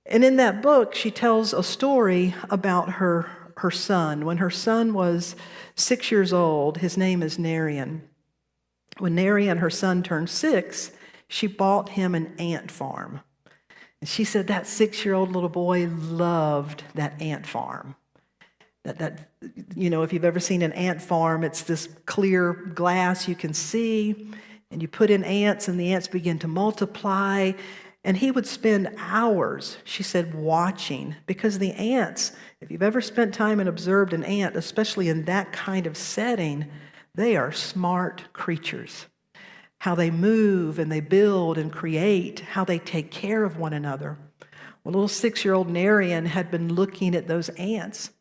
And in that book, she tells a story about her son. When her son was 6 years old, his name is Narian. When Narian, her son, turned 6, she bought him an ant farm. And she said that 6-year-old little boy loved that ant farm. That if you've ever seen an ant farm, it's this clear glass you can see, and you put in ants, and the ants begin to multiply. And he would spend hours, she said, watching, because the ants, if you've ever spent time and observed an ant, especially in that kind of setting, they are smart creatures. How they move and they build and create, how they take care of one another. Well, little 6-year-old Narian had been looking at those ants.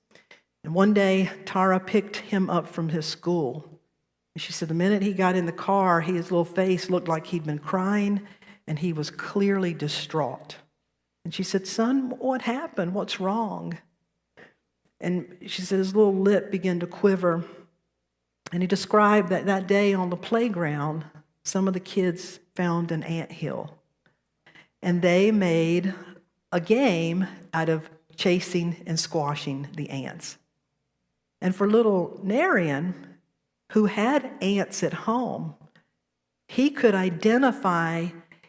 And one day, Tara picked him up from his school. And she said the minute he got in the car, his little face looked like he'd been crying, and he was clearly distraught. And she said, "Son, what happened? What's wrong?" And she said his little lip began to quiver. And he described that that day on the playground, some of the kids found an anthill. And they made a game out of chasing and squashing the ants. And for little Narian, who had ants at home, he could identify,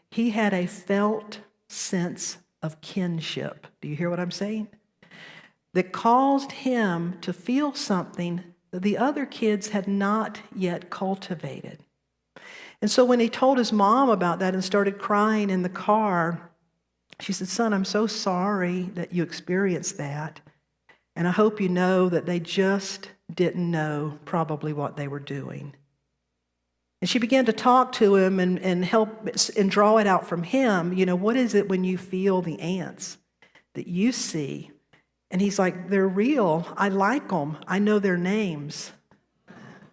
he had a felt sense of kinship. Do you hear what I'm saying? That caused him to feel something that the other kids had not yet cultivated. And so when he told his mom about that and started crying in the car, she said, "Son, I'm so sorry that you experienced that. And I hope you know that they just didn't know probably what they were doing." And she began to talk to him and help and draw it out from him. What is it when you feel the ants that you see? And he's like, "They're real. I like them. I know their names.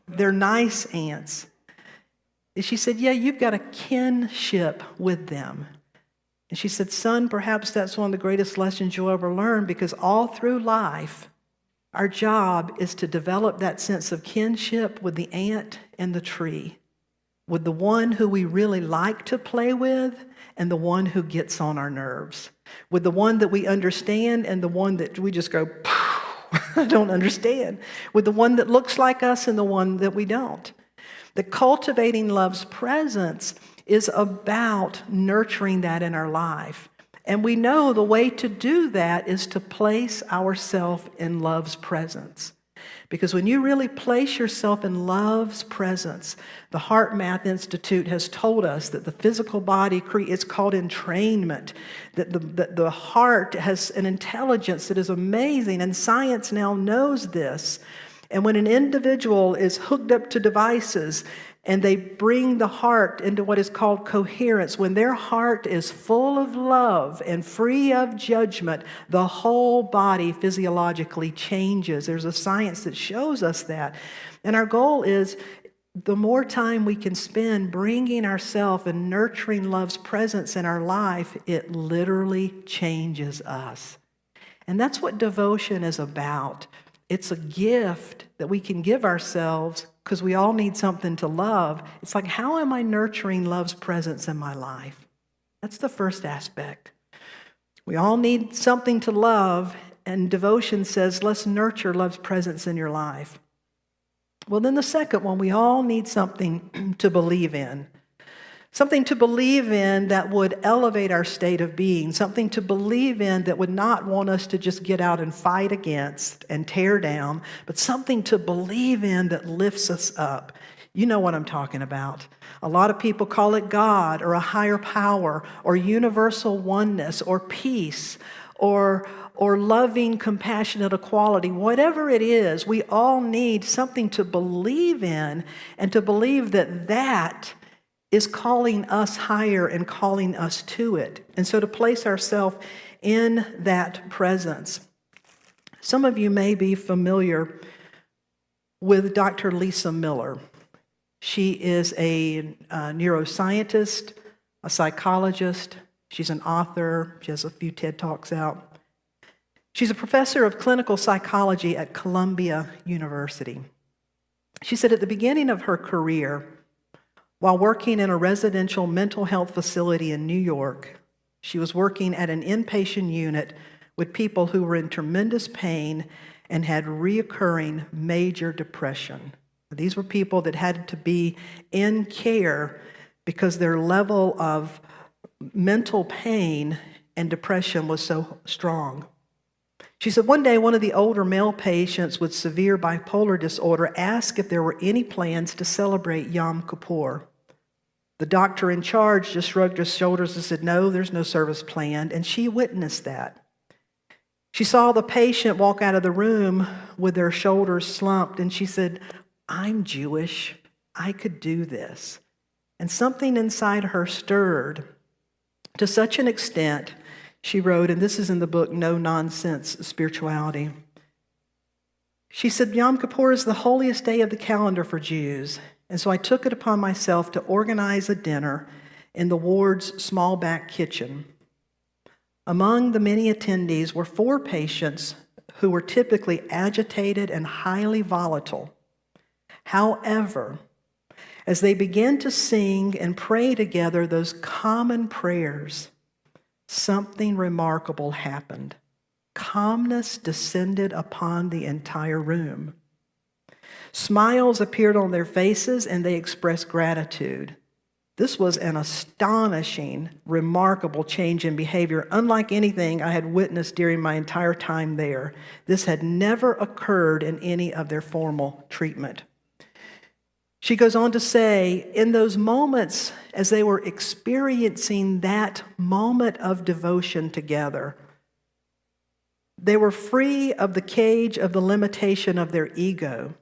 They're nice ants." And she said, "Yeah, you've got a kinship with them." And she said, "Son, perhaps that's one of the greatest lessons you'll ever learn, because all through life, Our job is to develop that sense of kinship with the ant and the tree, with the one who we really like to play with and the one who gets on our nerves, with the one that we understand and the one that we just go, I don't understand, with the one that looks like us and the one that we don't. The cultivating love's presence is about nurturing that in our life. And we know the way to do that is to place ourselves in love's presence. Because when you really place yourself in love's presence, the Heart Math Institute has told us that the physical body, it's called entrainment, that the heart has an intelligence that is amazing, and science now knows this. And when an individual is hooked up to devices and they bring the heart into what is called coherence, when their heart is full of love and free of judgment, the whole body physiologically changes. There's a science that shows us that. And our goal is the more time we can spend bringing ourselves and nurturing love's presence in our life, it literally changes us. And that's what devotion is about. It's a gift that we can give ourselves because we all need something to love. It's like, how am I nurturing love's presence in my life? That's the first aspect. We all need something to love, and devotion says, let's nurture love's presence in your life. Well, then the second one, we all need something to believe in. Something to believe in that would elevate our state of being. Something to believe in that would not want us to just get out and fight against and tear down, but something to believe in that lifts us up. You know what I'm talking about. A lot of people call it God or a higher power or universal oneness or peace or loving, compassionate equality. Whatever it is, we all need something to believe in, and to believe that that is calling us higher and calling us to it. And so to place ourselves in that presence. Some of you may be familiar with Dr. Lisa Miller. She is a neuroscientist, a psychologist. She's an author. She has a few TED Talks out. She's a professor of clinical psychology at Columbia University. She said at the beginning of her career, while working in a residential mental health facility in New York, she was working at an inpatient unit with people who were in tremendous pain and had reoccurring major depression. These were people that had to be in care because their level of mental pain and depression was so strong. She said one day one of the older male patients with severe bipolar disorder asked if there were any plans to celebrate Yom Kippur. The doctor in charge just shrugged his shoulders and said, no, there's no service planned, and she witnessed that. She saw the patient walk out of the room with their shoulders slumped, and she said, I'm Jewish. I could do this. And something inside her stirred to such an extent, she wrote, and this is in the book, No Nonsense Spirituality. She said, Yom Kippur is the holiest day of the calendar for Jews, and so I took it upon myself to organize a dinner in the ward's small back kitchen. Among the many attendees were 4 patients who were typically agitated and highly volatile. However, as they began to sing and pray together those common prayers, something remarkable happened. Calmness descended upon the entire room. Smiles appeared on their faces and they expressed gratitude. This was an astonishing, remarkable change in behavior, unlike anything I had witnessed during my entire time there. This had never occurred in any of their formal treatment. She goes on to say, in those moments, as they were experiencing that moment of devotion together, they were free of the cage of the limitation of their ego.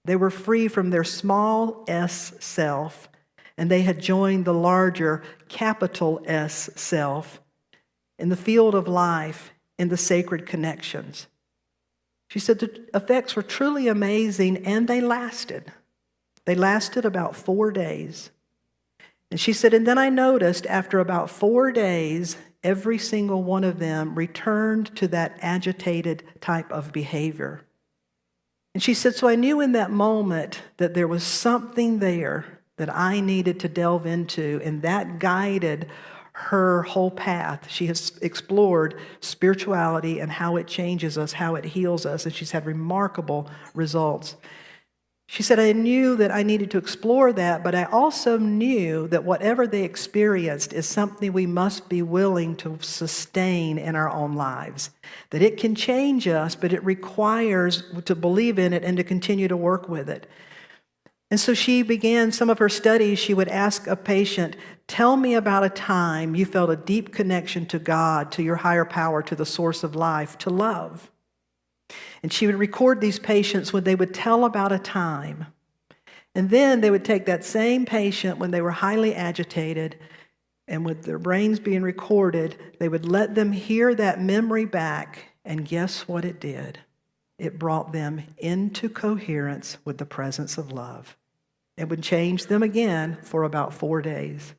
They were free from their small s self, and they had joined the larger capital S self in the field of life, in the sacred connections. She said the effects were truly amazing, and they lasted. They lasted about 4 days. And she said, and then I noticed after about 4 days, every single one of them returned to that agitated type of behavior. And she said, so I knew in that moment that there was something there that I needed to delve into, and that guided her whole path. She has explored spirituality and how it changes us, how it heals us, and she's had remarkable results. She said, I knew that I needed to explore that, but I also knew that whatever they experienced is something we must be willing to sustain in our own lives. That it can change us, but it requires to believe in it and to continue to work with it. And so she began some of her studies. She would ask a patient, tell me about a time you felt a deep connection to God, to your higher power, to the source of life, to love. And she would record these patients when they would tell about a time. And then they would take that same patient when they were highly agitated, and with their brains being recorded, they would let them hear that memory back, and guess what it did? It brought them into coherence with the presence of love. It would change them again for about 4 days.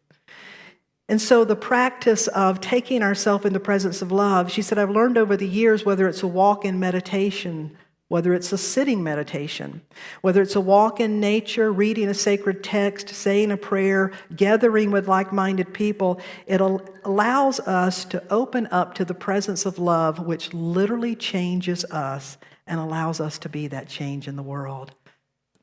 And so the practice of taking ourselves in the presence of love, she said, I've learned over the years, whether it's a walk in meditation, whether it's a sitting meditation, whether it's a walk in nature, reading a sacred text, saying a prayer, gathering with like-minded people, it allows us to open up to the presence of love, which literally changes us and allows us to be that change in the world.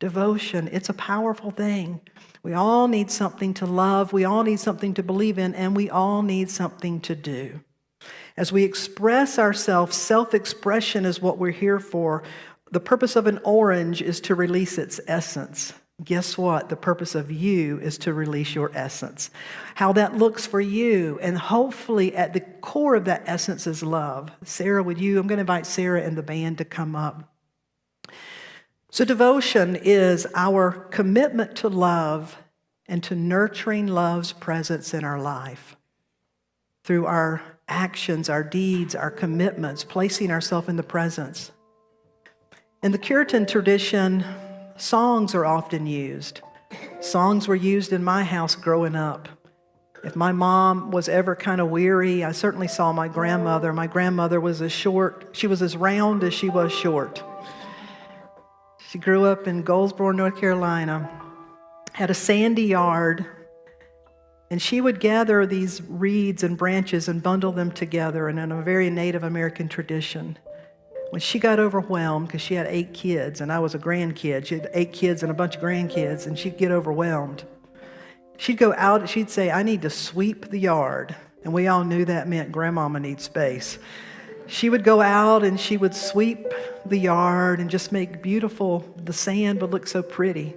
Devotion, it's a powerful thing. We all need something to love, we all need something to believe in, and we all need something to do. As we express ourselves, self-expression is what we're here for. The purpose of an orange is to release its essence. Guess what? The purpose of you is to release your essence. How that looks for you, and hopefully at the core of that essence is love. Sarah, I'm going to invite Sarah and the band to come up. So devotion is our commitment to love and to nurturing love's presence in our life. Through our actions, our deeds, our commitments, placing ourselves in the presence. In the Puritan tradition, songs are often used. Songs were used in my house growing up. If my mom was ever kind of weary, I certainly saw my grandmother. My grandmother was she was as round as she was short. She grew up in Goldsboro, North Carolina, had a sandy yard, and she would gather these reeds and branches and bundle them together in a very Native American tradition. When she got overwhelmed, because she had 8 kids, and I was a grandkid, she had 8 kids and a bunch of grandkids, and she'd get overwhelmed. She'd go out, she'd say, I need to sweep the yard. And we all knew that meant Grandmama needs space. She would go out and she would sweep the yard and just make the sand would look so pretty.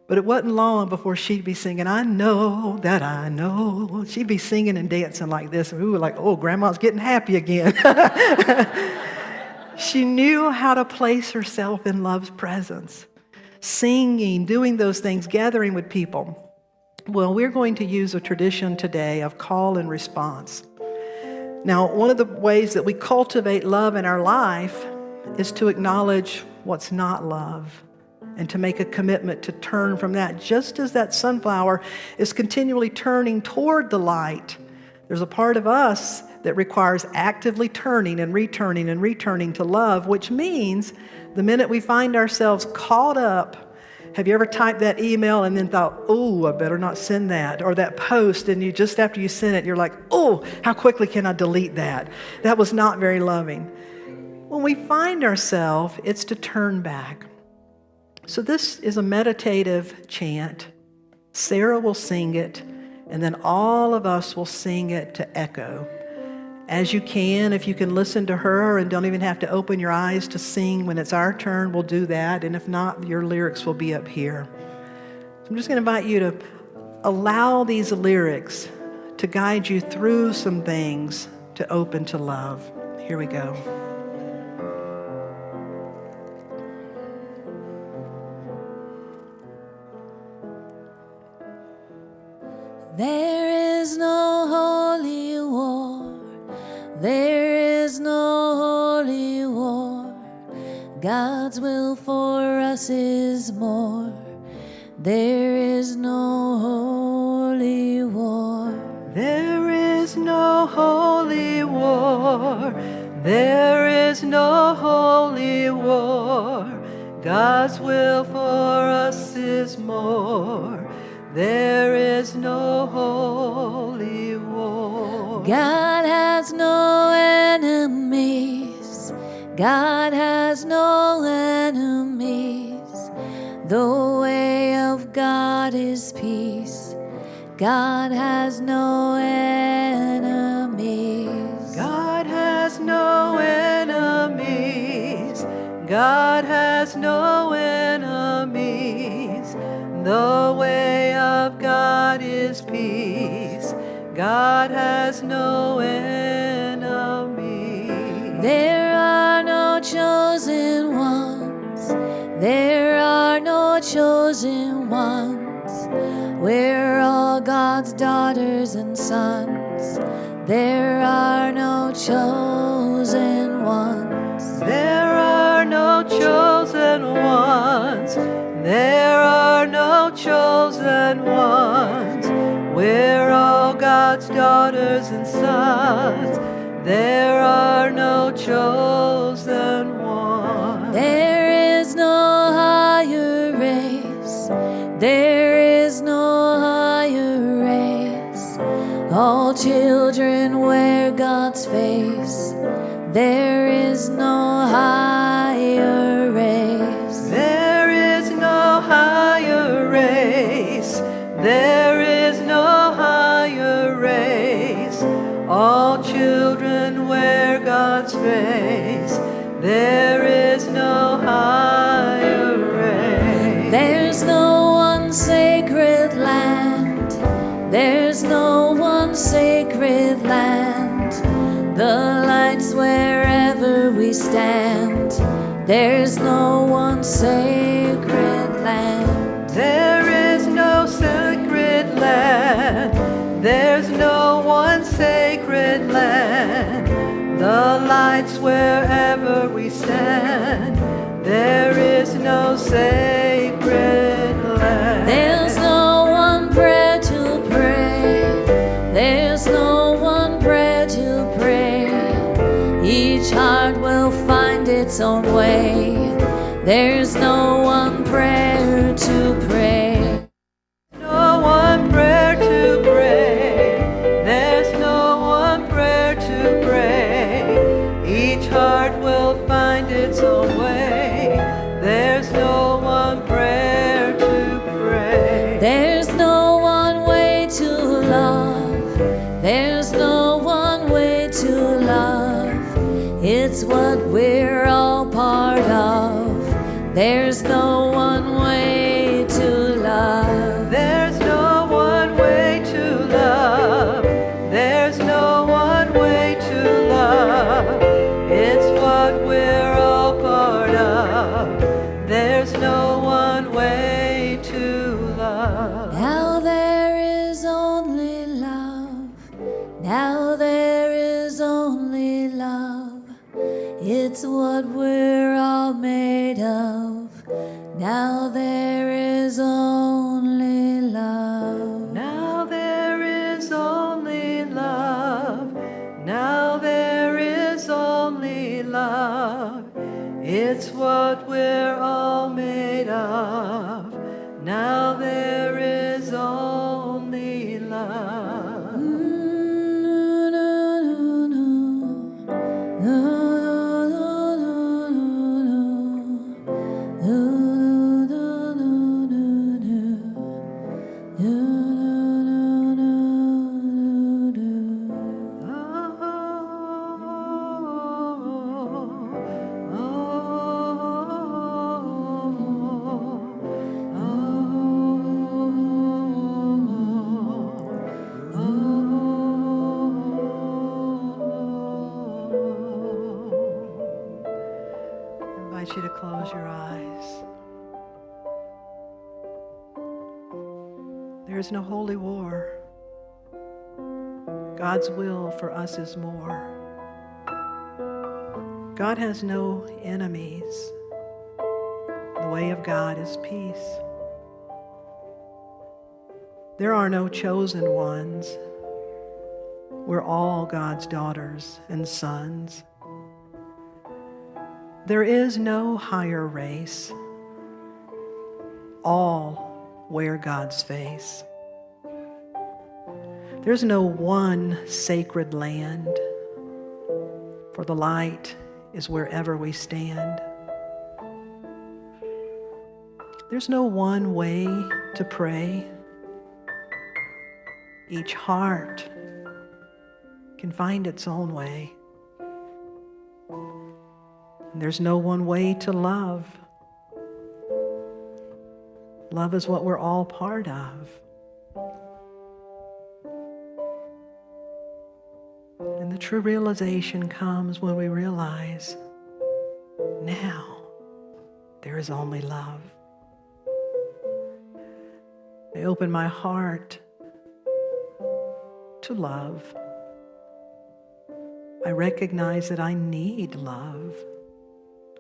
But it wasn't long before she'd be singing, I know that I know. She'd be singing and dancing like this. And we were like, oh, Grandma's getting happy again. She knew how to place herself in love's presence. Singing, doing those things, gathering with people. Well, we're going to use a tradition today of call and response. Now, one of the ways that we cultivate love in our life is to acknowledge what's not love and to make a commitment to turn from that. Just as that sunflower is continually turning toward the light, there's a part of us that requires actively turning and returning to love, which means the minute we find ourselves caught up, have you ever typed that email and then thought, oh, I better not send that? Or that post, and you just after you send it, you're like, oh, how quickly can I delete that? That was not very loving. When we find ourselves, it's to turn back. So this is a meditative chant. Sarah will sing it, and then all of us will sing it to echo. As you can, if you can listen to her and don't even have to open your eyes to sing when it's our turn, we'll do that. And if not, your lyrics will be up here. So I'm just going to invite you to allow these lyrics to guide you through some things to open to love. Here we go. There is no holy war. There is no holy war. God's will for us is more. There is no holy war. There is no holy war. There is no holy war. God's will for us is more. There is no holy war. God has no enemies. God has no enemies. The way of God is peace. God has no enemies. God has no enemies. God has no enemies. The way of God is peace. God has no enemies. There are no chosen ones. There are no chosen ones. We're all God's daughters and sons. There are no chosen ones. There are no chosen ones. There are no chosen ones. We're all God's daughters and sons. There are no chosen ones. There is no higher race. There is no higher race. All children wear God's face. There is no higher race. There is no higher race. There is no higher race. All children wear God's face. There is no higher race. There's no one sacred land. There's no one sacred land. The lights wherever we stand. There's no one sacred land. There is no sacred land. There's no one sacred land. The lights wherever we stand. There is no sacred land. There's no one prayer to pray. There's no one prayer to pray. Each heart will find its own way. There's no one prayer to pray. No one prayer to pray. There's no one prayer to pray. Each heart will find its own way. There's no one prayer to pray. There's no one way to love. There's no one way to love. It's what we're all part of. There's no one way to love. There's no one way to love. There's no one way to love. It's what we're all part of. There's no one way to love. Now there is only love. Now there is only love. It's what we're all made of. Now there is only love. Now there is only love. Now there is only love. It's what we're all made of. Now there is only love. I invite you to close your eyes. There is no holy war. God's will for us is more. God has no enemies. The way of God is peace. There are no chosen ones. We're all God's daughters and sons. There is no higher race. all wear God's face. There's no one sacred land, for the light is wherever we stand. There's no one way to pray. Each heart can find its own way. And there's no one way to love. Love is what we're all part of. And the true realization comes when we realize, now there is only love. I open my heart to love. I recognize that I need love.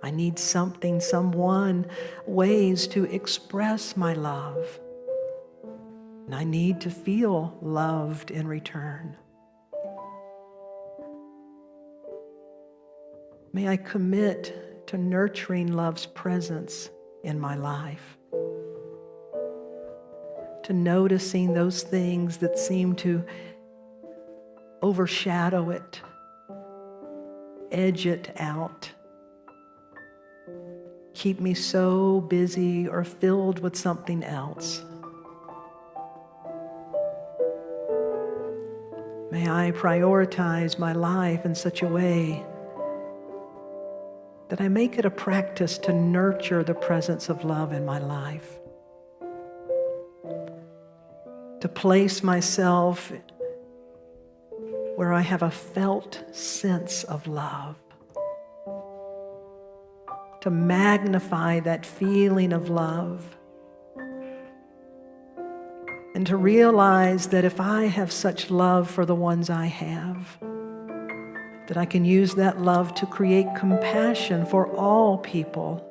I need something, someone, ways to express my love. And I need to feel loved in return. May I commit to nurturing love's presence in my life, to noticing those things that seem to overshadow it, edge it out, keep me so busy or filled with something else. May I prioritize my life in such a way that I make it a practice to nurture the presence of love in my life, to place myself where I have a felt sense of love, to magnify that feeling of love, and to realize that if I have such love for the ones I have, that I can use that love to create compassion for all people,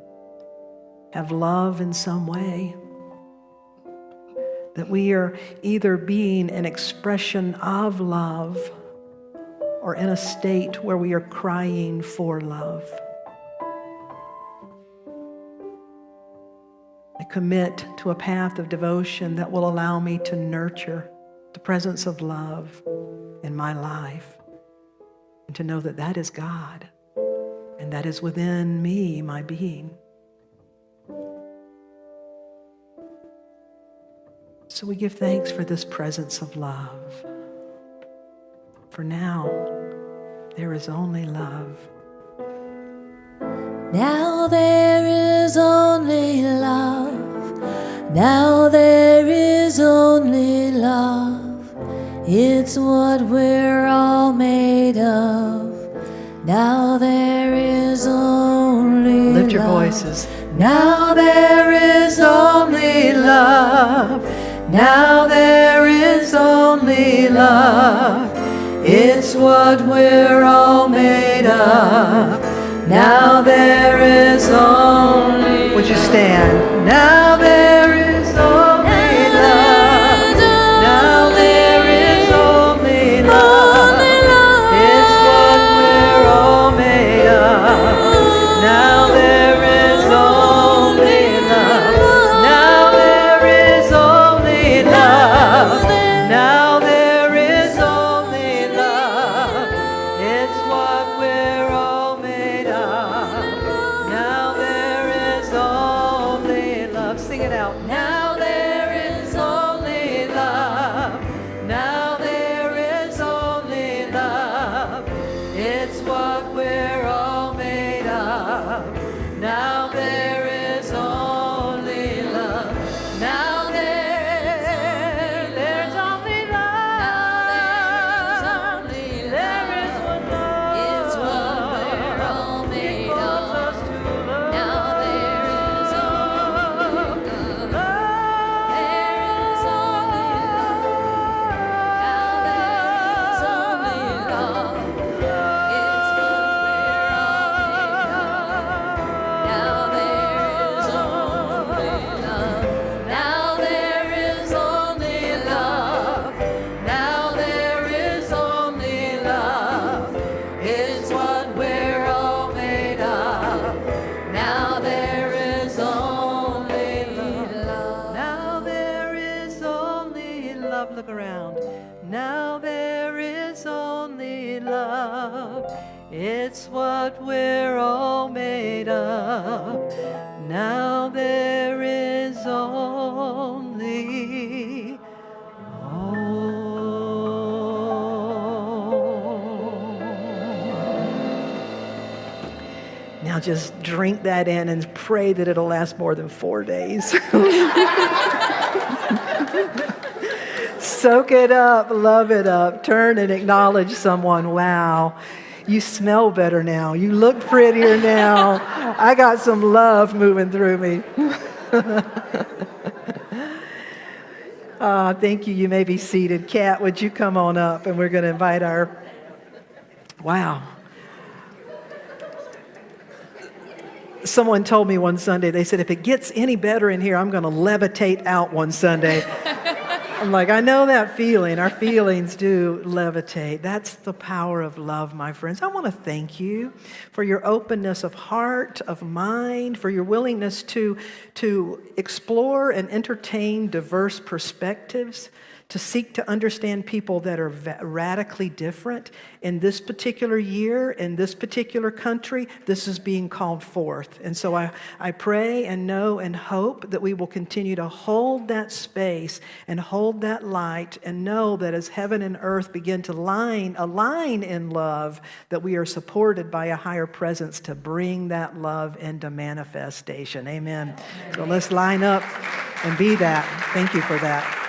have love in some way, that we are either being an expression of love or in a state where we are crying for love. I commit to a path of devotion that will allow me to nurture the presence of love in my life, and to know that that is God, and that is within me, my being. So we give thanks for this presence of love. For now, there is only love. Now there is only love. Now there is only love. It's what we're all made of. Now there is only Lift your love. voices. Now there is only love. Now there is only love. It's what we're all made of. Now there is only. Would you stand? Now there is only love. Now there is only love. It's what we're all made of. Now there is only love. Now there is only love. Now there is only love. It's what we're all made of. Now there is only love. Sing it only love. It's what we're all made of. Now there is only Now just drink that in and pray that it'll last more than 4 days. Soak it up, love it up, turn and acknowledge someone. Wow, you smell better now. You look prettier now. I got some love moving through me. Thank you. You may be seated. Kat, would you come on up? And we're going to invite our... Wow. Someone told me one Sunday, they said, if it gets any better in here, I'm going to levitate out one Sunday. I'm like, I know that feeling. Our feelings do levitate. That's the power of love, my friends. I want to thank you for your openness of heart, of mind, for your willingness to explore and entertain diverse perspectives, to seek to understand people that are radically different. In this particular year, in this particular country, this is being called forth. And so I pray and know and hope that we will continue to hold that space and hold that light and know that as heaven and earth begin to align in love, that we are supported by a higher presence to bring that love into manifestation. Amen. So let's line up and be that. Thank you for that.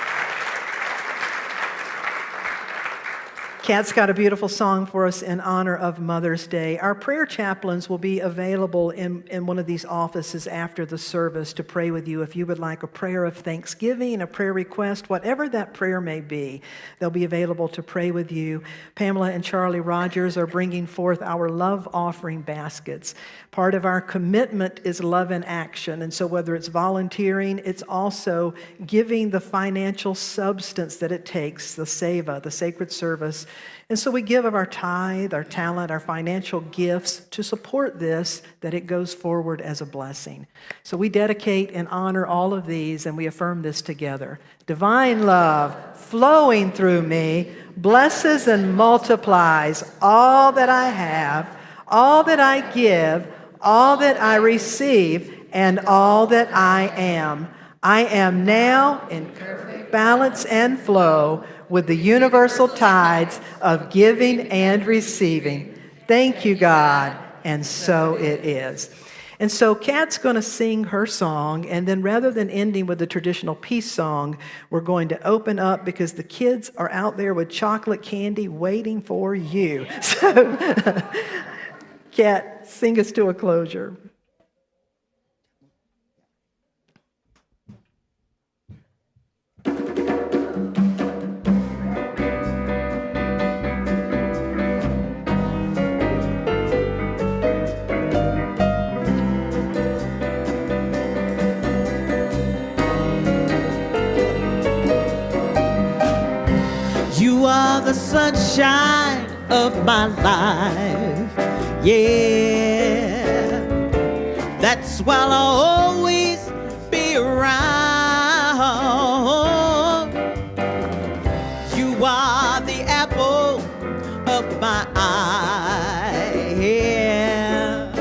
Kat's got a beautiful song for us in honor of Mother's Day. Our prayer chaplains will be available in one of these offices after the service to pray with you if you would like a prayer of thanksgiving, a prayer request, whatever that prayer may be. They'll be available to pray with you. Pamela and Charlie Rogers are bringing forth our love offering baskets. Part of our commitment is love in action. And so whether it's volunteering, it's also giving the financial substance that it takes, the seva, the sacred service. And so we give of our tithe, our talent, our financial gifts to support this, that it goes forward as a blessing. So we dedicate and honor all of these, and we affirm this together. Divine love flowing through me blesses and multiplies all that I have, all that I give, all that I receive, and all that I am. I am now in perfect balance and flow with the universal tides of giving and receiving. Thank you, God, and so it is. And so Kat's going to sing her song, and then rather than ending with the traditional peace song, we're going to open up because the kids are out there with chocolate candy waiting for you. So, Kat, sing us to a closure. You are the sunshine of my life, yeah. That's why I'll always be around. You are the apple of my eye, yeah.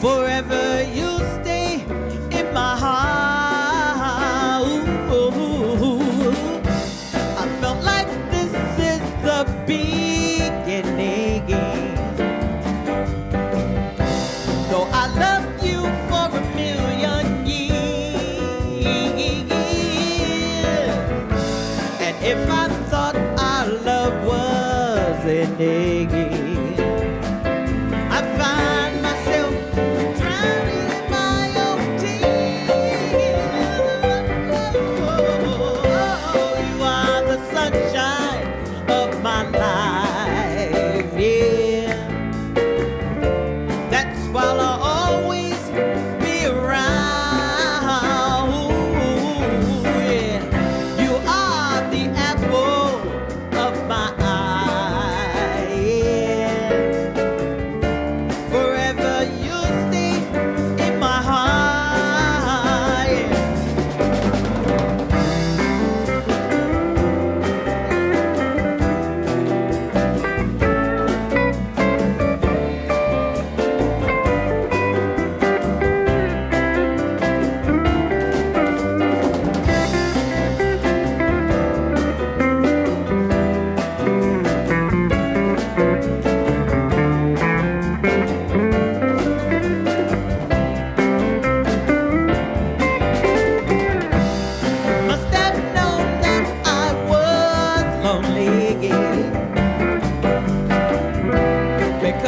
Forever you'll stay in my heart. Though I love you for a million years, and if I thought our love was ending, I find myself drowning in my own tears. Oh, you are the sunshine of my life, yeah. That's why I'll always be around, yeah. You are the apple of my eye, yeah.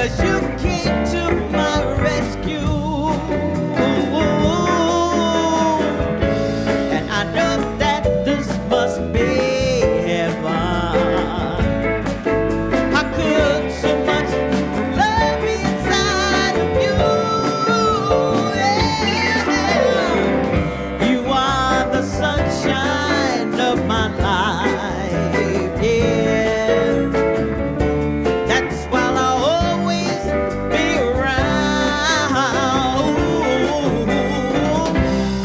'cause you came to my rescue. And I know that this must be heaven. I could so much love inside of you. Yeah. You are the sunshine of my life. Yeah. That's why I'll always be around.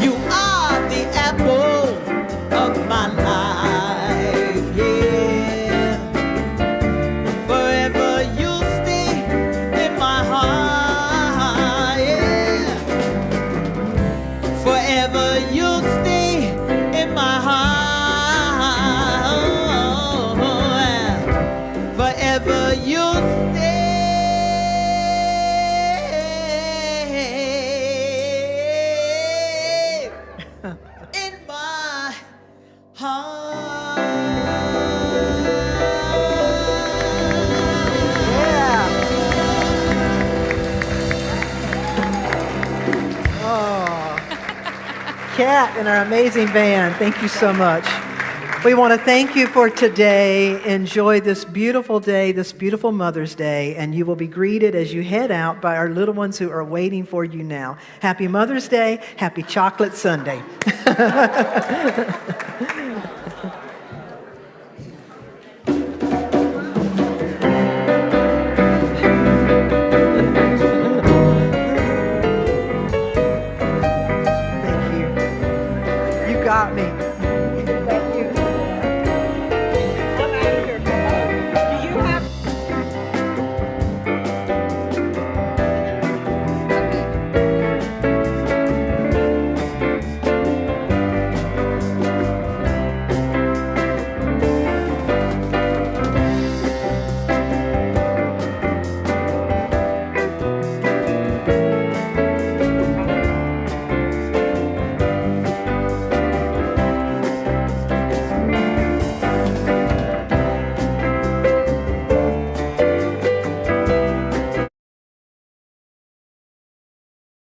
You are the apple of my life. Yeah. Forever you'll stay in my heart. Yeah. Forever you'll stay in my heart. Forever you'll stay in my heart. Kat and our amazing band, thank you so much. We want to thank you for today. Enjoy this beautiful day, this beautiful Mother's Day, and you will be greeted as you head out by our little ones who are waiting for you now. Happy Mother's Day. Happy Chocolate Sunday.